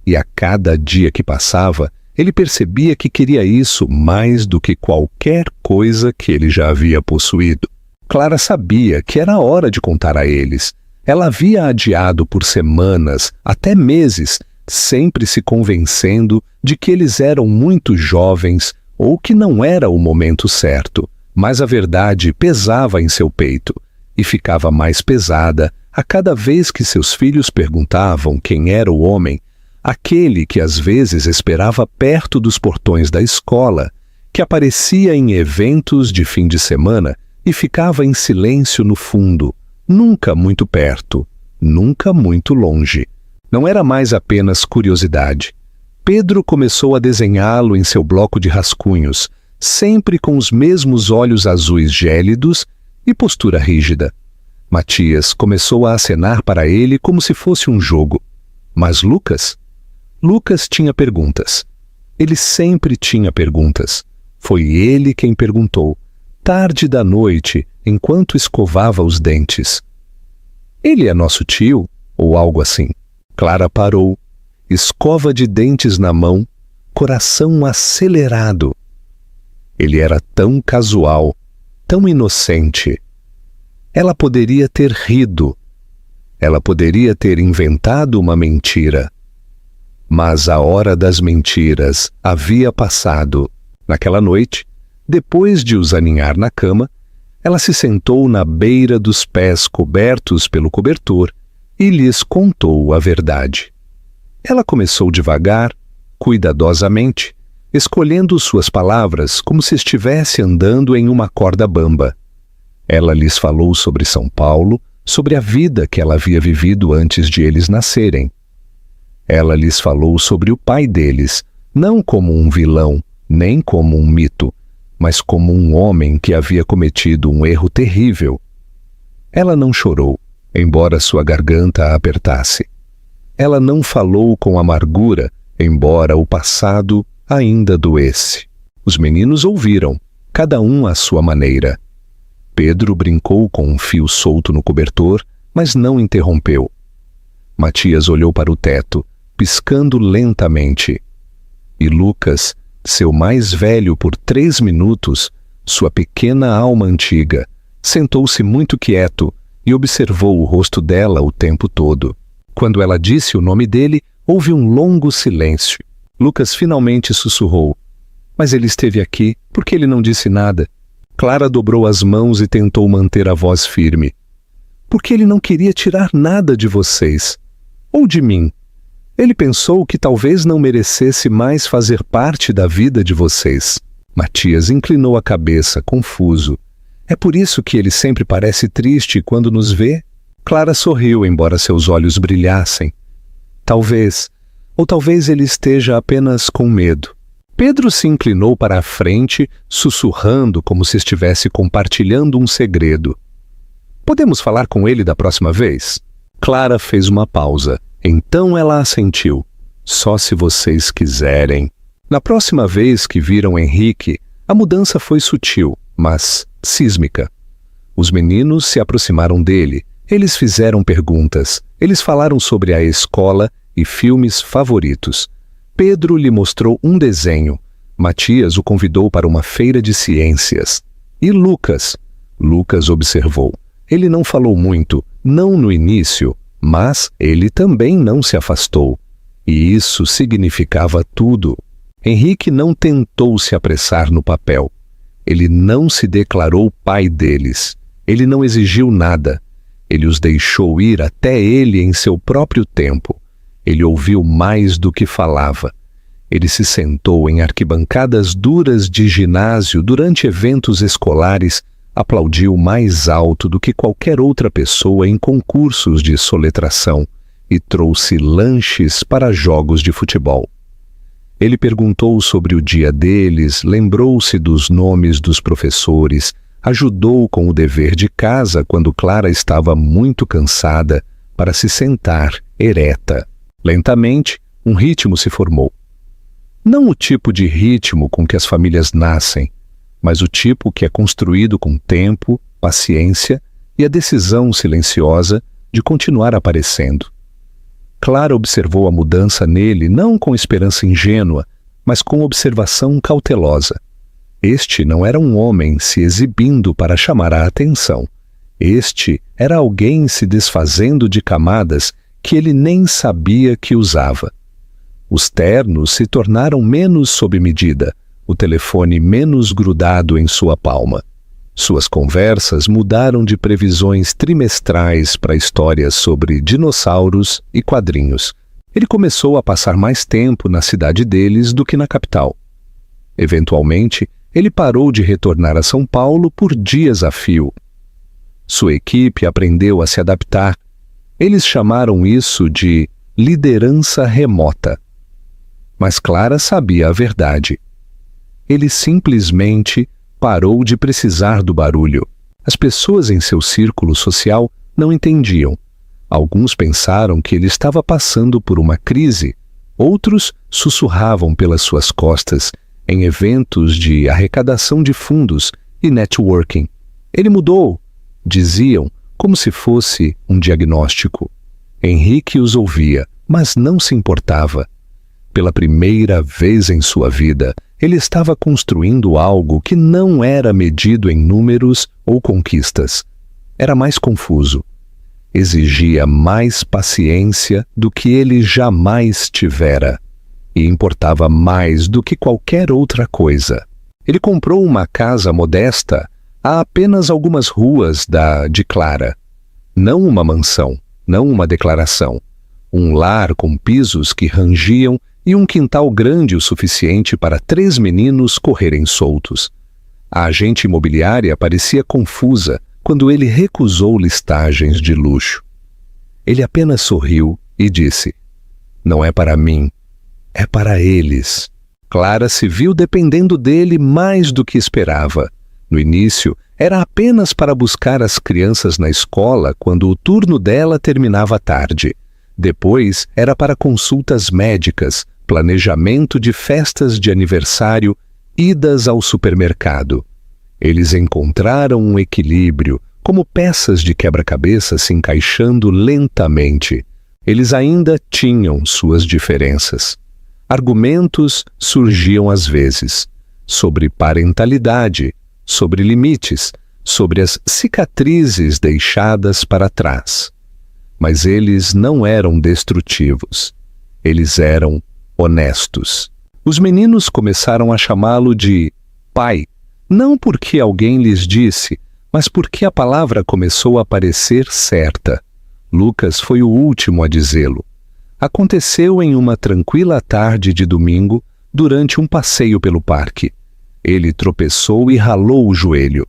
E a cada dia que passava, ele percebia que queria isso mais do que qualquer coisa que ele já havia possuído. Clara sabia que era hora de contar a eles. Ela havia adiado por semanas, até meses, sempre se convencendo de que eles eram muito jovens ou que não era o momento certo. Mas a verdade pesava em seu peito e ficava mais pesada a cada vez que seus filhos perguntavam quem era o homem, aquele que às vezes esperava perto dos portões da escola, que aparecia em eventos de fim de semana e ficava em silêncio no fundo, nunca muito perto, nunca muito longe. Não era mais apenas curiosidade. Pedro começou a desenhá-lo em seu bloco de rascunhos, sempre com os mesmos olhos azuis gélidos e postura rígida. Matias começou a acenar para ele como se fosse um jogo. Mas Lucas tinha perguntas. Ele sempre tinha perguntas. Foi ele quem perguntou, tarde da noite, enquanto escovava os dentes. Ele é nosso tio? Ou algo assim. Clara parou, escova de dentes na mão, coração acelerado. Ele era tão casual, tão inocente. Ela poderia ter rido. Ela poderia ter inventado uma mentira. Mas a hora das mentiras havia passado. Naquela noite, depois de os aninhar na cama, ela se sentou na beira dos pés cobertos pelo cobertor e lhes contou a verdade. Ela começou devagar, cuidadosamente, escolhendo suas palavras como se estivesse andando em uma corda bamba. Ela lhes falou sobre São Paulo, sobre a vida que ela havia vivido antes de eles nascerem. Ela lhes falou sobre o pai deles, não como um vilão, nem como um mito, mas como um homem que havia cometido um erro terrível. Ela não chorou, embora sua garganta a apertasse. Ela não falou com amargura, embora o passado ainda doesse. Os meninos ouviram, cada um à sua maneira. Pedro brincou com um fio solto no cobertor, mas não interrompeu. Matias olhou para o teto, piscando lentamente. E Lucas, seu mais velho por 3 minutos, sua pequena alma antiga, sentou-se muito quieto e observou o rosto dela o tempo todo. Quando ela disse o nome dele, houve um longo silêncio. Lucas finalmente sussurrou. Mas ele esteve aqui, por que ele não disse nada? Clara dobrou as mãos e tentou manter a voz firme. Porque ele não queria tirar nada de vocês. Ou de mim. Ele pensou que talvez não merecesse mais fazer parte da vida de vocês. Matias inclinou a cabeça, confuso. É por isso que ele sempre parece triste quando nos vê? Clara sorriu, embora seus olhos brilhassem. Talvez, ou talvez ele esteja apenas com medo. Pedro se inclinou para a frente, sussurrando como se estivesse compartilhando um segredo. Podemos falar com ele da próxima vez? Clara fez uma pausa. Então ela assentiu. Só se vocês quiserem. Na próxima vez que viram Henrique, a mudança foi sutil, mas sísmica. Os meninos se aproximaram dele. Eles fizeram perguntas. Eles falaram sobre a escola e filmes favoritos. Pedro lhe mostrou um desenho. Matias o convidou para uma feira de ciências. E Lucas? Lucas observou. Ele não falou muito, não no início, mas ele também não se afastou. E isso significava tudo. Henrique não tentou se apressar no papel. Ele não se declarou pai deles. Ele não exigiu nada. Ele os deixou ir até ele em seu próprio tempo. Ele ouviu mais do que falava. Ele se sentou em arquibancadas duras de ginásio durante eventos escolares, aplaudiu mais alto do que qualquer outra pessoa em concursos de soletração e trouxe lanches para jogos de futebol. Ele perguntou sobre o dia deles, lembrou-se dos nomes dos professores, ajudou com o dever de casa quando Clara estava muito cansada para se sentar ereta. Lentamente, um ritmo se formou. Não o tipo de ritmo com que as famílias nascem, mas o tipo que é construído com tempo, paciência e a decisão silenciosa de continuar aparecendo. Clara observou a mudança nele não com esperança ingênua, mas com observação cautelosa. Este não era um homem se exibindo para chamar a atenção. Este era alguém se desfazendo de camadas que ele nem sabia que usava. Os ternos se tornaram menos sob medida, o telefone menos grudado em sua palma. Suas conversas mudaram de previsões trimestrais para histórias sobre dinossauros e quadrinhos. Ele começou a passar mais tempo na cidade deles do que na capital. Eventualmente, ele parou de retornar a São Paulo por dias a fio. Sua equipe aprendeu a se adaptar. Eles chamaram isso de liderança remota. Mas Clara sabia a verdade. Ele simplesmente parou de precisar do barulho. As pessoas em seu círculo social não entendiam. Alguns pensaram que ele estava passando por uma crise. Outros sussurravam pelas suas costas em eventos de arrecadação de fundos e networking. Ele mudou, diziam, como se fosse um diagnóstico. Henrique os ouvia, mas não se importava. Pela primeira vez em sua vida, ele estava construindo algo que não era medido em números ou conquistas. Era mais confuso. Exigia mais paciência do que ele jamais tivera. E importava mais do que qualquer outra coisa. Ele comprou uma casa modesta a apenas algumas ruas de Clara. Não uma mansão, não uma declaração. Um lar com pisos que rangiam e um quintal grande o suficiente para 3 meninos correrem soltos. A agente imobiliária parecia confusa quando ele recusou listagens de luxo. Ele apenas sorriu e disse: "Não é para mim, é para eles." Clara se viu dependendo dele mais do que esperava. No início, era apenas para buscar as crianças na escola quando o turno dela terminava tarde. Depois, era para consultas médicas, planejamento de festas de aniversário, idas ao supermercado. Eles encontraram um equilíbrio, como peças de quebra-cabeça se encaixando lentamente. Eles ainda tinham suas diferenças. Argumentos surgiam às vezes, sobre parentalidade, sobre limites, sobre as cicatrizes deixadas para trás. Mas eles não eram destrutivos. Eles eram honestos. Os meninos começaram a chamá-lo de pai, não porque alguém lhes disse, mas porque a palavra começou a parecer certa. Lucas foi o último a dizê-lo. Aconteceu em uma tranquila tarde de domingo, durante um passeio pelo parque. Ele tropeçou e ralou o joelho.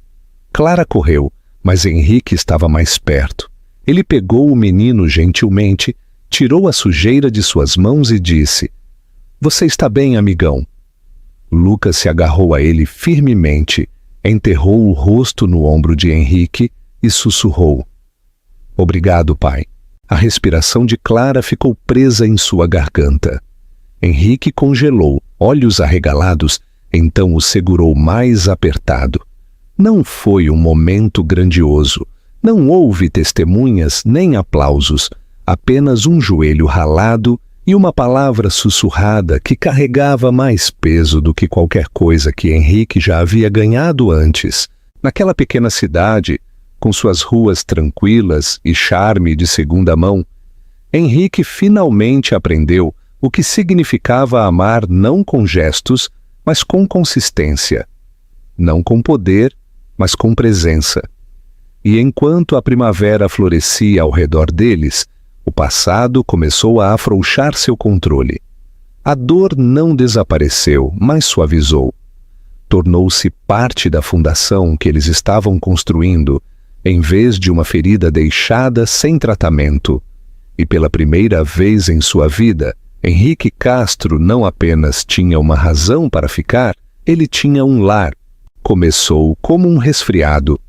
Clara correu, mas Henrique estava mais perto. Ele pegou o menino gentilmente, tirou a sujeira de suas mãos e disse: "Você está bem, amigão?" Lucas se agarrou a ele firmemente, enterrou o rosto no ombro de Henrique e sussurrou: "Obrigado, pai." A respiração de Clara ficou presa em sua garganta. Henrique congelou, olhos arregalados, então o segurou mais apertado. Não foi um momento grandioso. Não houve testemunhas nem aplausos, apenas um joelho ralado e uma palavra sussurrada que carregava mais peso do que qualquer coisa que Henrique já havia ganhado antes. Naquela pequena cidade, com suas ruas tranquilas e charme de segunda mão, Henrique finalmente aprendeu o que significava amar não com gestos, mas com consistência. Não com poder, mas com presença. E enquanto a primavera florescia ao redor deles, o passado começou a afrouxar seu controle. A dor não desapareceu, mas suavizou. Tornou-se parte da fundação que eles estavam construindo, em vez de uma ferida deixada sem tratamento. E pela primeira vez em sua vida, Henrique Castro não apenas tinha uma razão para ficar, ele tinha um lar. Começou como um resfriado.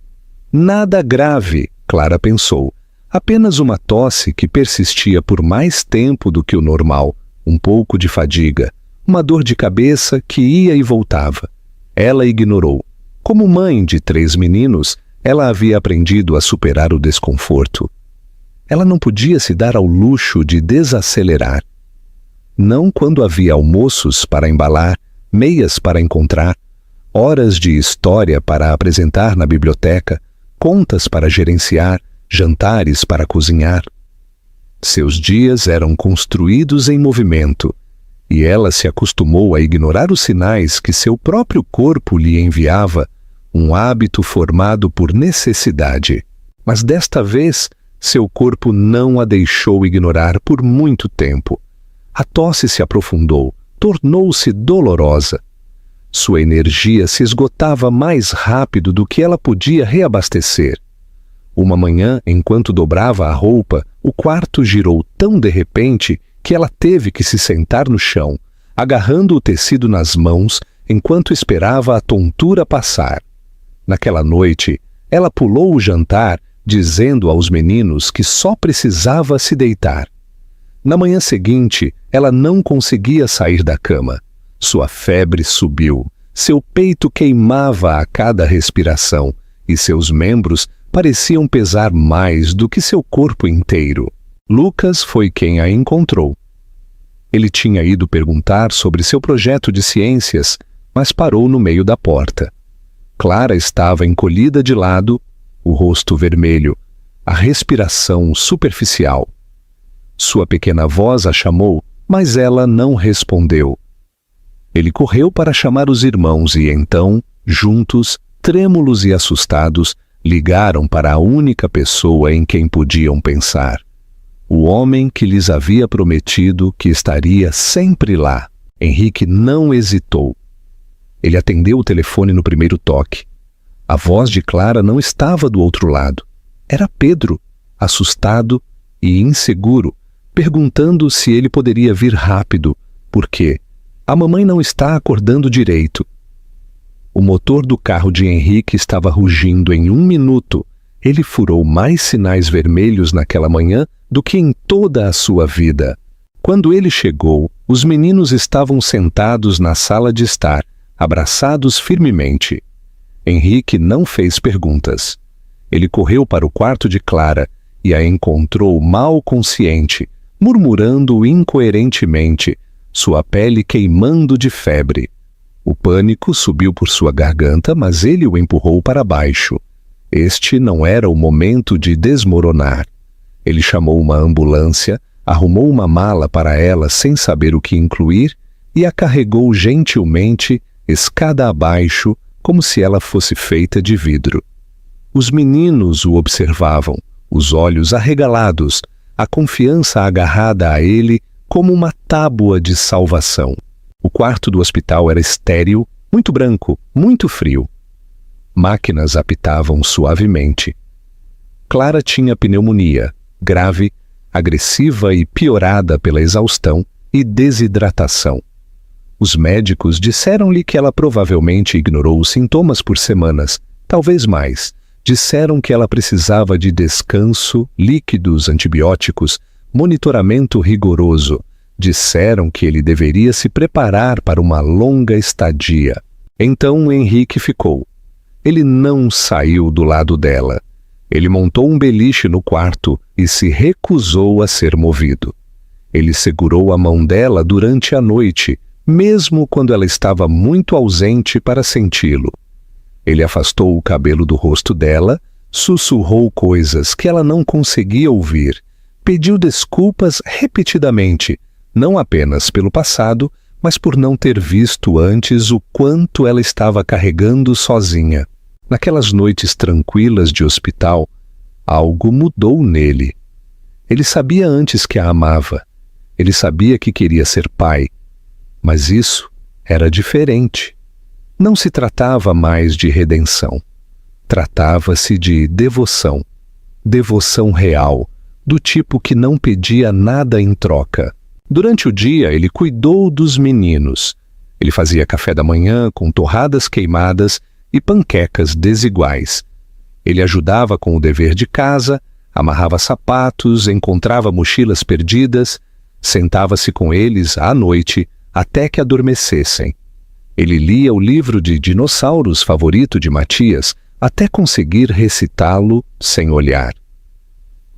Nada grave, Clara pensou. Apenas uma tosse que persistia por mais tempo do que o normal, um pouco de fadiga, uma dor de cabeça que ia e voltava. Ela ignorou. Como mãe de 3 meninos, ela havia aprendido a superar o desconforto. Ela não podia se dar ao luxo de desacelerar. Não quando havia almoços para embalar, meias para encontrar, horas de história para apresentar na biblioteca, contas para gerenciar, jantares para cozinhar. Seus dias eram construídos em movimento, e ela se acostumou a ignorar os sinais que seu próprio corpo lhe enviava, um hábito formado por necessidade. Mas desta vez, seu corpo não a deixou ignorar por muito tempo. A tosse se aprofundou, tornou-se dolorosa. Sua energia se esgotava mais rápido do que ela podia reabastecer. Uma manhã, enquanto dobrava a roupa, o quarto girou tão de repente que ela teve que se sentar no chão, agarrando o tecido nas mãos enquanto esperava a tontura passar. Naquela noite, ela pulou o jantar, dizendo aos meninos que só precisava se deitar. Na manhã seguinte, ela não conseguia sair da cama. Sua febre subiu, seu peito queimava a cada respiração e seus membros pareciam pesar mais do que seu corpo inteiro. Lucas foi quem a encontrou. Ele tinha ido perguntar sobre seu projeto de ciências, mas parou no meio da porta. Clara estava encolhida de lado, o rosto vermelho, a respiração superficial. Sua pequena voz a chamou, mas ela não respondeu. Ele correu para chamar os irmãos e então, juntos, trêmulos e assustados, ligaram para a única pessoa em quem podiam pensar. O homem que lhes havia prometido que estaria sempre lá. Henrique não hesitou. Ele atendeu o telefone no primeiro toque. A voz de Clara não estava do outro lado. Era Pedro, assustado e inseguro, perguntando se ele poderia vir rápido, porque a mamãe não está acordando direito. O motor do carro de Henrique estava rugindo em 1 minuto. Ele furou mais sinais vermelhos naquela manhã do que em toda a sua vida. Quando ele chegou, os meninos estavam sentados na sala de estar, abraçados firmemente. Henrique não fez perguntas. Ele correu para o quarto de Clara e a encontrou mal consciente, murmurando incoerentemente, sua pele queimando de febre. O pânico subiu por sua garganta, mas ele o empurrou para baixo. Este não era o momento de desmoronar. Ele chamou uma ambulância, arrumou uma mala para ela sem saber o que incluir e a carregou gentilmente, escada abaixo, como se ela fosse feita de vidro. Os meninos o observavam, os olhos arregalados, a confiança agarrada a ele como uma tábua de salvação. O quarto do hospital era estéril, muito branco, muito frio. Máquinas apitavam suavemente. Clara tinha pneumonia, grave, agressiva e piorada pela exaustão e desidratação. Os médicos disseram-lhe que ela provavelmente ignorou os sintomas por semanas, talvez mais. Disseram que ela precisava de descanso, líquidos, antibióticos, monitoramento rigoroso. Disseram que ele deveria se preparar para uma longa estadia. Então Henrique ficou. Ele não saiu do lado dela. Ele montou um beliche no quarto e se recusou a ser movido. Ele segurou a mão dela durante a noite, mesmo quando ela estava muito ausente para senti-lo. Ele afastou o cabelo do rosto dela, sussurrou coisas que ela não conseguia ouvir, pediu desculpas repetidamente, não apenas pelo passado, mas por não ter visto antes o quanto ela estava carregando sozinha. Naquelas noites tranquilas de hospital, algo mudou nele. Ele sabia antes que a amava. Ele sabia que queria ser pai. Mas isso era diferente. Não se tratava mais de redenção. Tratava-se de devoção. Devoção real, do tipo que não pedia nada em troca. Durante o dia, ele cuidou dos meninos. Ele fazia café da manhã com torradas queimadas e panquecas desiguais. Ele ajudava com o dever de casa, amarrava sapatos, encontrava mochilas perdidas, sentava-se com eles à noite até que adormecessem. Ele lia o livro de dinossauros favorito de Matias até conseguir recitá-lo sem olhar.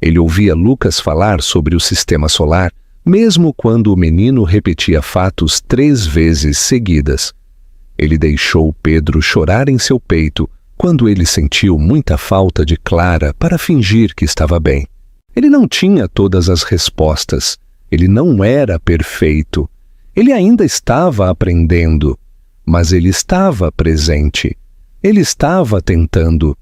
Ele ouvia Lucas falar sobre o sistema solar, mesmo quando o menino repetia fatos 3 vezes seguidas. Ele deixou Pedro chorar em seu peito quando ele sentiu muita falta de Clara para fingir que estava bem. Ele não tinha todas as respostas. Ele não era perfeito. Ele ainda estava aprendendo. Mas ele estava presente. Ele estava tentando.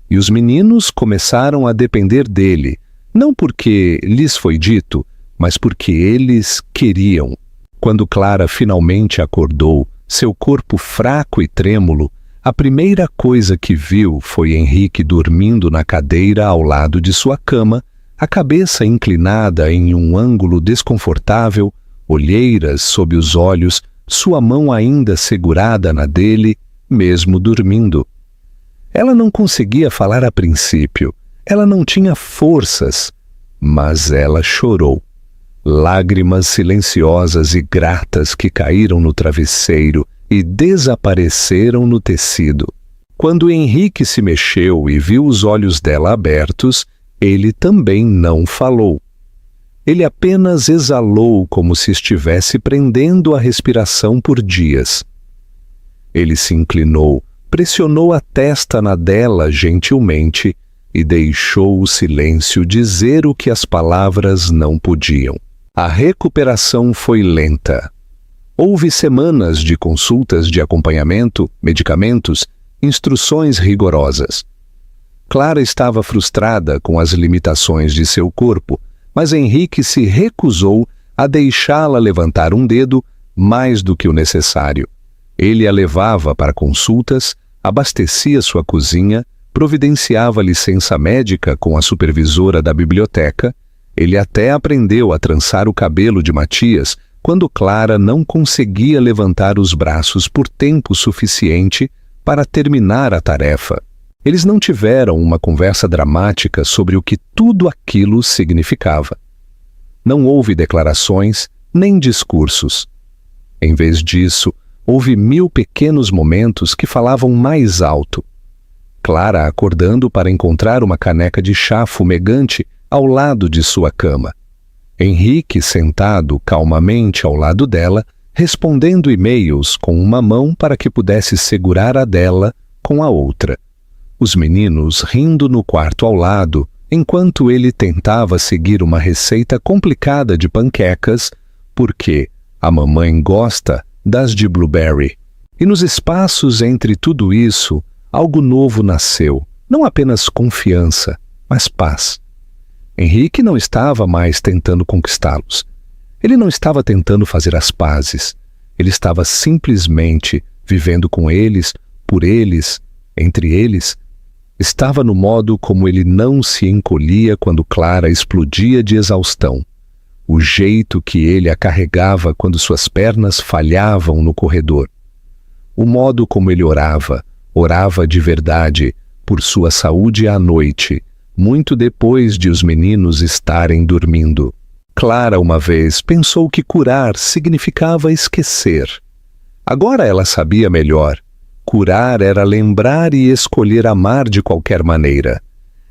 E os meninos começaram a depender dele, não porque lhes foi dito, mas porque eles queriam. Quando Clara finalmente acordou, seu corpo fraco e trêmulo, a primeira coisa que viu foi Henrique dormindo na cadeira ao lado de sua cama, a cabeça inclinada em um ângulo desconfortável, olheiras sob os olhos, sua mão ainda segurada na dele, mesmo dormindo. Ela não conseguia falar a princípio, ela não tinha forças, mas ela chorou. Lágrimas silenciosas e gratas que caíram no travesseiro e desapareceram no tecido. Quando Henrique se mexeu e viu os olhos dela abertos, ele também não falou. Ele apenas exalou como se estivesse prendendo a respiração por dias. Ele se inclinou, pressionou a testa na dela gentilmente e deixou o silêncio dizer o que as palavras não podiam. A recuperação foi lenta. Houve semanas de consultas de acompanhamento, medicamentos, instruções rigorosas. Clara estava frustrada com as limitações de seu corpo, mas Henrique se recusou a deixá-la levantar um dedo mais do que o necessário. Ele a levava para consultas, abastecia sua cozinha, providenciava licença médica com a supervisora da biblioteca. Ele até aprendeu a trançar o cabelo de Matias quando Clara não conseguia levantar os braços por tempo suficiente para terminar a tarefa. Eles não tiveram uma conversa dramática sobre o que tudo aquilo significava. Não houve declarações nem discursos. Em vez disso, houve 1000 pequenos momentos que falavam mais alto. Clara acordando para encontrar uma caneca de chá fumegante ao lado de sua cama. Henrique sentado calmamente ao lado dela, respondendo e-mails com uma mão para que pudesse segurar a dela com a outra. Os meninos rindo no quarto ao lado, enquanto ele tentava seguir uma receita complicada de panquecas, porque a mamãe gosta das de blueberry. E nos espaços entre tudo isso, algo novo nasceu, não apenas confiança, mas paz. Henrique não estava mais tentando conquistá-los. Ele não estava tentando fazer as pazes. Ele estava simplesmente vivendo com eles, por eles, entre eles. Estava no modo como ele não se encolhia quando Clara explodia de exaustão. o jeito que ele a carregava quando suas pernas falhavam no corredor. O modo como ele orava de verdade, por sua saúde à noite, muito depois de os meninos estarem dormindo. Clara, uma vez, pensou que curar significava esquecer. Agora ela sabia melhor. Curar era lembrar e escolher amar de qualquer maneira.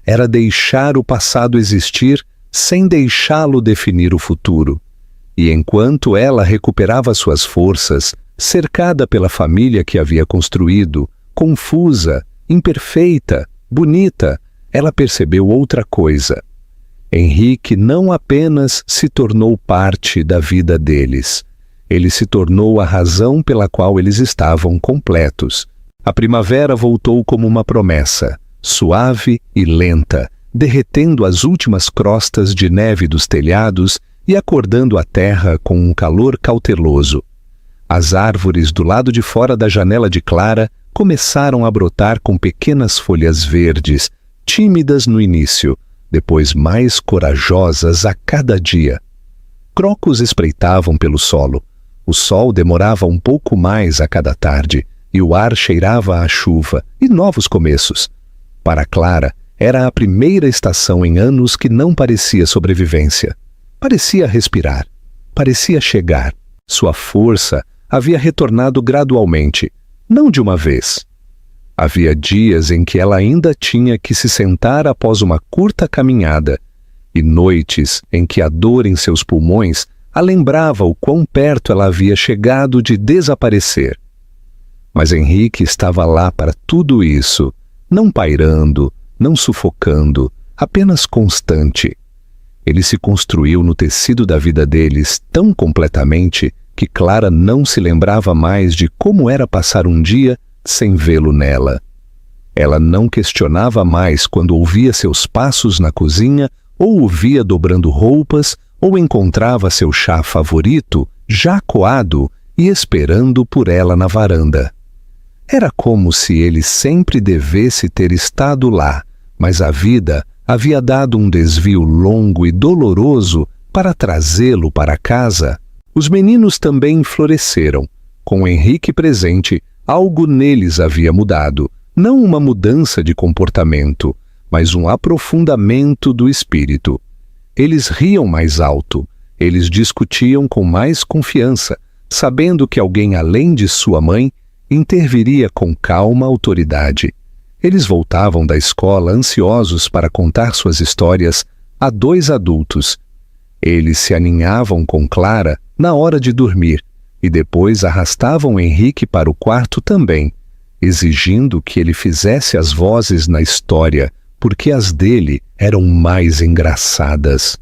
Era deixar o passado existir sem deixá-lo definir o futuro. E enquanto ela recuperava suas forças, cercada pela família que havia construído, confusa, imperfeita, bonita, ela percebeu outra coisa. Henrique não apenas se tornou parte da vida deles, ele se tornou a razão pela qual eles estavam completos. A primavera voltou como uma promessa, suave e lenta, derretendo as últimas crostas de neve dos telhados e acordando a terra com um calor cauteloso. As árvores do lado de fora da janela de Clara começaram a brotar com pequenas folhas verdes, tímidas no início, depois mais corajosas a cada dia. Crocos espreitavam pelo solo. O sol demorava um pouco mais a cada tarde, e o ar cheirava a chuva e novos começos. Para Clara, era a primeira estação em anos que não parecia sobrevivência. Parecia respirar, parecia chegar. Sua força havia retornado gradualmente, não de uma vez. Havia dias em que ela ainda tinha que se sentar após uma curta caminhada, e noites em que a dor em seus pulmões a lembrava o quão perto ela havia chegado de desaparecer. Mas Henrique estava lá para tudo isso, não pairando, não sufocando, apenas constante. Ele se construiu no tecido da vida deles tão completamente que Clara não se lembrava mais de como era passar um dia sem vê-lo nela. Ela não questionava mais quando ouvia seus passos na cozinha ou o via dobrando roupas ou encontrava seu chá favorito já coado e esperando por ela na varanda. Era como se ele sempre devesse ter estado lá, mas a vida havia dado um desvio longo e doloroso para trazê-lo para casa. Os meninos também floresceram. Com Henrique presente, algo neles havia mudado, não uma mudança de comportamento, mas um aprofundamento do espírito. Eles riam mais alto, eles discutiam com mais confiança, sabendo que alguém além de sua mãe interviria com calma autoridade. Eles voltavam da escola ansiosos para contar suas histórias a dois adultos. Eles se aninhavam com Clara na hora de dormir e depois arrastavam Henrique para o quarto também, exigindo que ele fizesse as vozes na história, porque as dele eram mais engraçadas.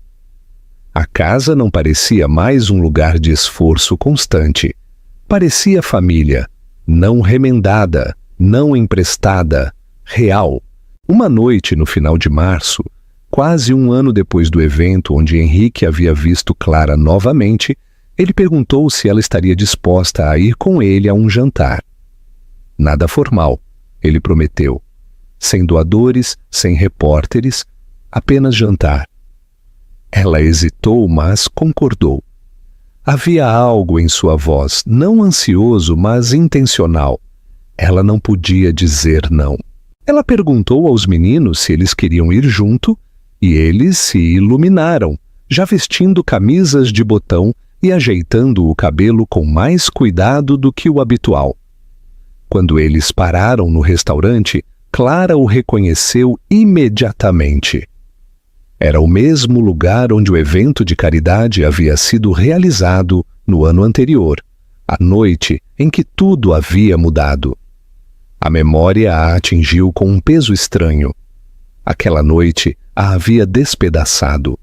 A casa não parecia mais um lugar de esforço constante. Parecia família, não remendada, não emprestada, real. Uma noite no final de março, quase um ano depois do evento onde Henrique havia visto Clara novamente, ele perguntou se ela estaria disposta a ir com ele a um jantar. Nada formal, ele prometeu. Sem doadores, sem repórteres, apenas jantar. Ela hesitou, mas concordou. Havia algo em sua voz, não ansioso, mas intencional. Ela não podia dizer não. Ela perguntou aos meninos se eles queriam ir junto, e eles se iluminaram, já vestindo camisas de botão e ajeitando o cabelo com mais cuidado do que o habitual. Quando eles pararam no restaurante, Clara o reconheceu imediatamente. Era o mesmo lugar onde o evento de caridade havia sido realizado no ano anterior, a noite em que tudo havia mudado. A memória a atingiu com um peso estranho. Aquela noite a havia despedaçado.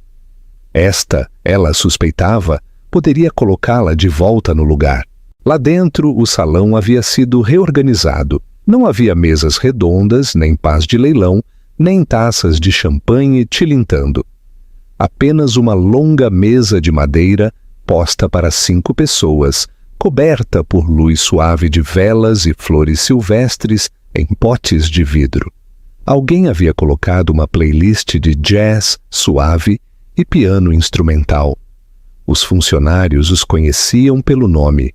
Esta, ela suspeitava, poderia colocá-la de volta no lugar. Lá dentro, o salão havia sido reorganizado. Não havia mesas redondas, nem pás de leilão, nem taças de champanhe tilintando. Apenas uma longa mesa de madeira, posta para 5 pessoas, coberta por luz suave de velas e flores silvestres em potes de vidro. Alguém havia colocado uma playlist de jazz suave e piano instrumental. Os funcionários os conheciam pelo nome.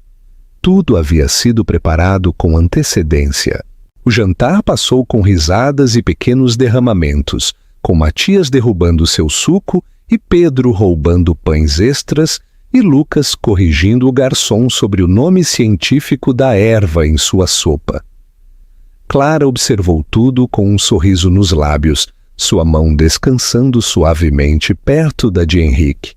Tudo havia sido preparado com antecedência. O jantar passou com risadas e pequenos derramamentos, com Matias derrubando seu suco e Pedro roubando pães extras e Lucas corrigindo o garçom sobre o nome científico da erva em sua sopa. Clara observou tudo com um sorriso nos lábios, sua mão descansando suavemente perto da de Henrique.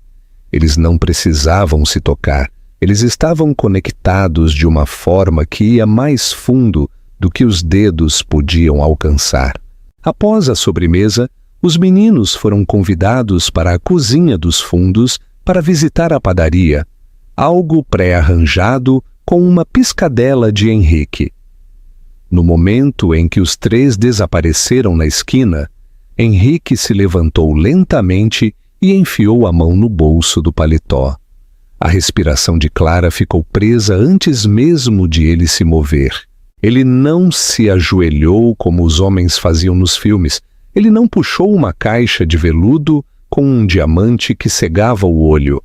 Eles não precisavam se tocar, eles estavam conectados de uma forma que ia mais fundo do que os dedos podiam alcançar. Após a sobremesa, os meninos foram convidados para a cozinha dos fundos para visitar a padaria, algo pré-arranjado com uma piscadela de Henrique. No momento em que os três desapareceram na esquina, Henrique se levantou lentamente e enfiou a mão no bolso do paletó. A respiração de Clara ficou presa antes mesmo de ele se mover. Ele não se ajoelhou como os homens faziam nos filmes. Ele não puxou uma caixa de veludo com um diamante que cegava o olho.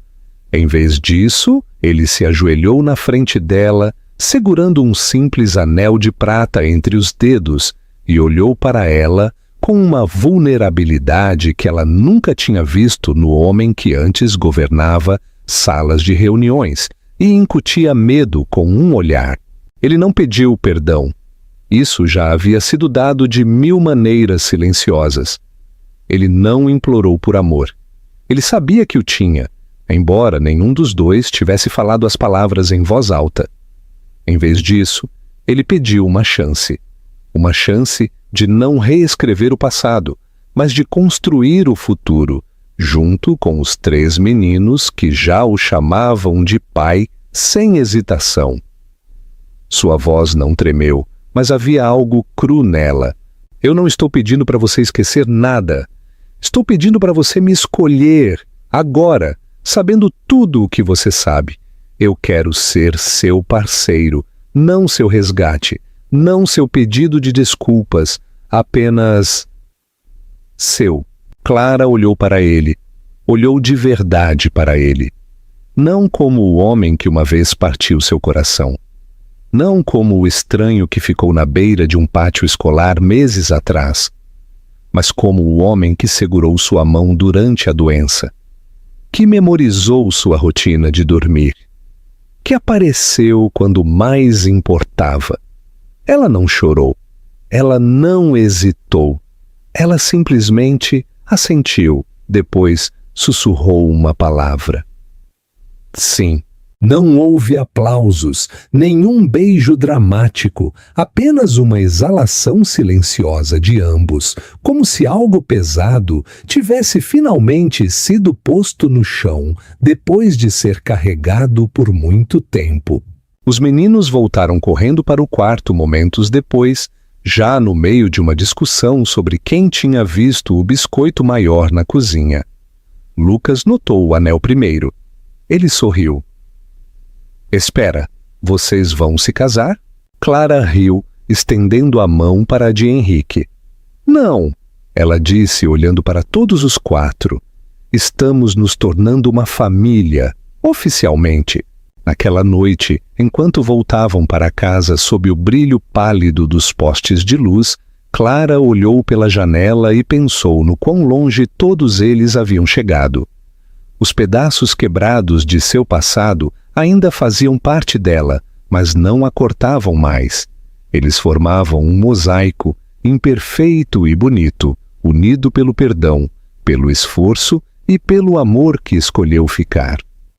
Em vez disso, ele se ajoelhou na frente dela, segurando um simples anel de prata entre os dedos, e olhou para ela com uma vulnerabilidade que ela nunca tinha visto no homem que antes governava salas de reuniões e incutia medo com um olhar. Ele não pediu perdão. Isso já havia sido dado de 1000 maneiras silenciosas. Ele não implorou por amor. Ele sabia que o tinha, embora nenhum dos dois tivesse falado as palavras em voz alta. Em vez disso, ele pediu uma chance de não reescrever o passado, mas de construir o futuro, junto com os 3 meninos que já o chamavam de pai sem hesitação. Sua voz não tremeu, mas havia algo cru nela. Eu não estou pedindo para você esquecer nada. Estou pedindo para você me escolher, agora, sabendo tudo o que você sabe. Eu quero ser seu parceiro, não seu resgate, não seu pedido de desculpas, apenas seu. Clara olhou para ele, olhou de verdade para ele. Não como o homem que uma vez partiu seu coração. Não como o estranho que ficou na beira de um pátio escolar meses atrás, mas como o homem que segurou sua mão durante a doença, que memorizou sua rotina de dormir, que apareceu quando mais importava. Ela não chorou, ela não hesitou, ela simplesmente assentiu, depois sussurrou uma palavra. Sim. Não houve aplausos, nenhum beijo dramático, apenas uma exalação silenciosa de ambos, como se algo pesado tivesse finalmente sido posto no chão, depois de ser carregado por muito tempo. Os meninos voltaram correndo para o quarto momentos depois, já no meio de uma discussão sobre quem tinha visto o biscoito maior na cozinha. Lucas notou o anel primeiro. Ele sorriu. Espera, vocês vão se casar? Clara riu, estendendo a mão para a de Henrique. Não, ela disse olhando para todos os 4. Estamos nos tornando uma família, oficialmente. Naquela noite, enquanto voltavam para casa sob o brilho pálido dos postes de luz, Clara olhou pela janela e pensou no quão longe todos eles haviam chegado. Os pedaços quebrados de seu passado ainda faziam parte dela, mas não a cortavam mais. Eles formavam um mosaico imperfeito e bonito, unido pelo perdão, pelo esforço e pelo amor que escolheu ficar.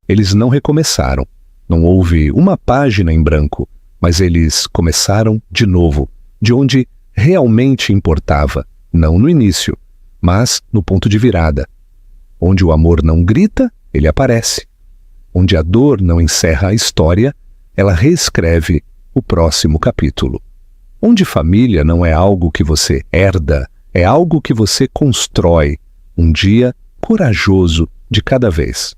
Eles não recomeçaram. Não houve uma página em branco, mas eles começaram de novo, de onde realmente importava, não no início, mas no ponto de virada. Onde o amor não grita, ele aparece. Onde a dor não encerra a história, ela reescreve o próximo capítulo. Onde família não é algo que você herda, é algo que você constrói, um dia corajoso de cada vez.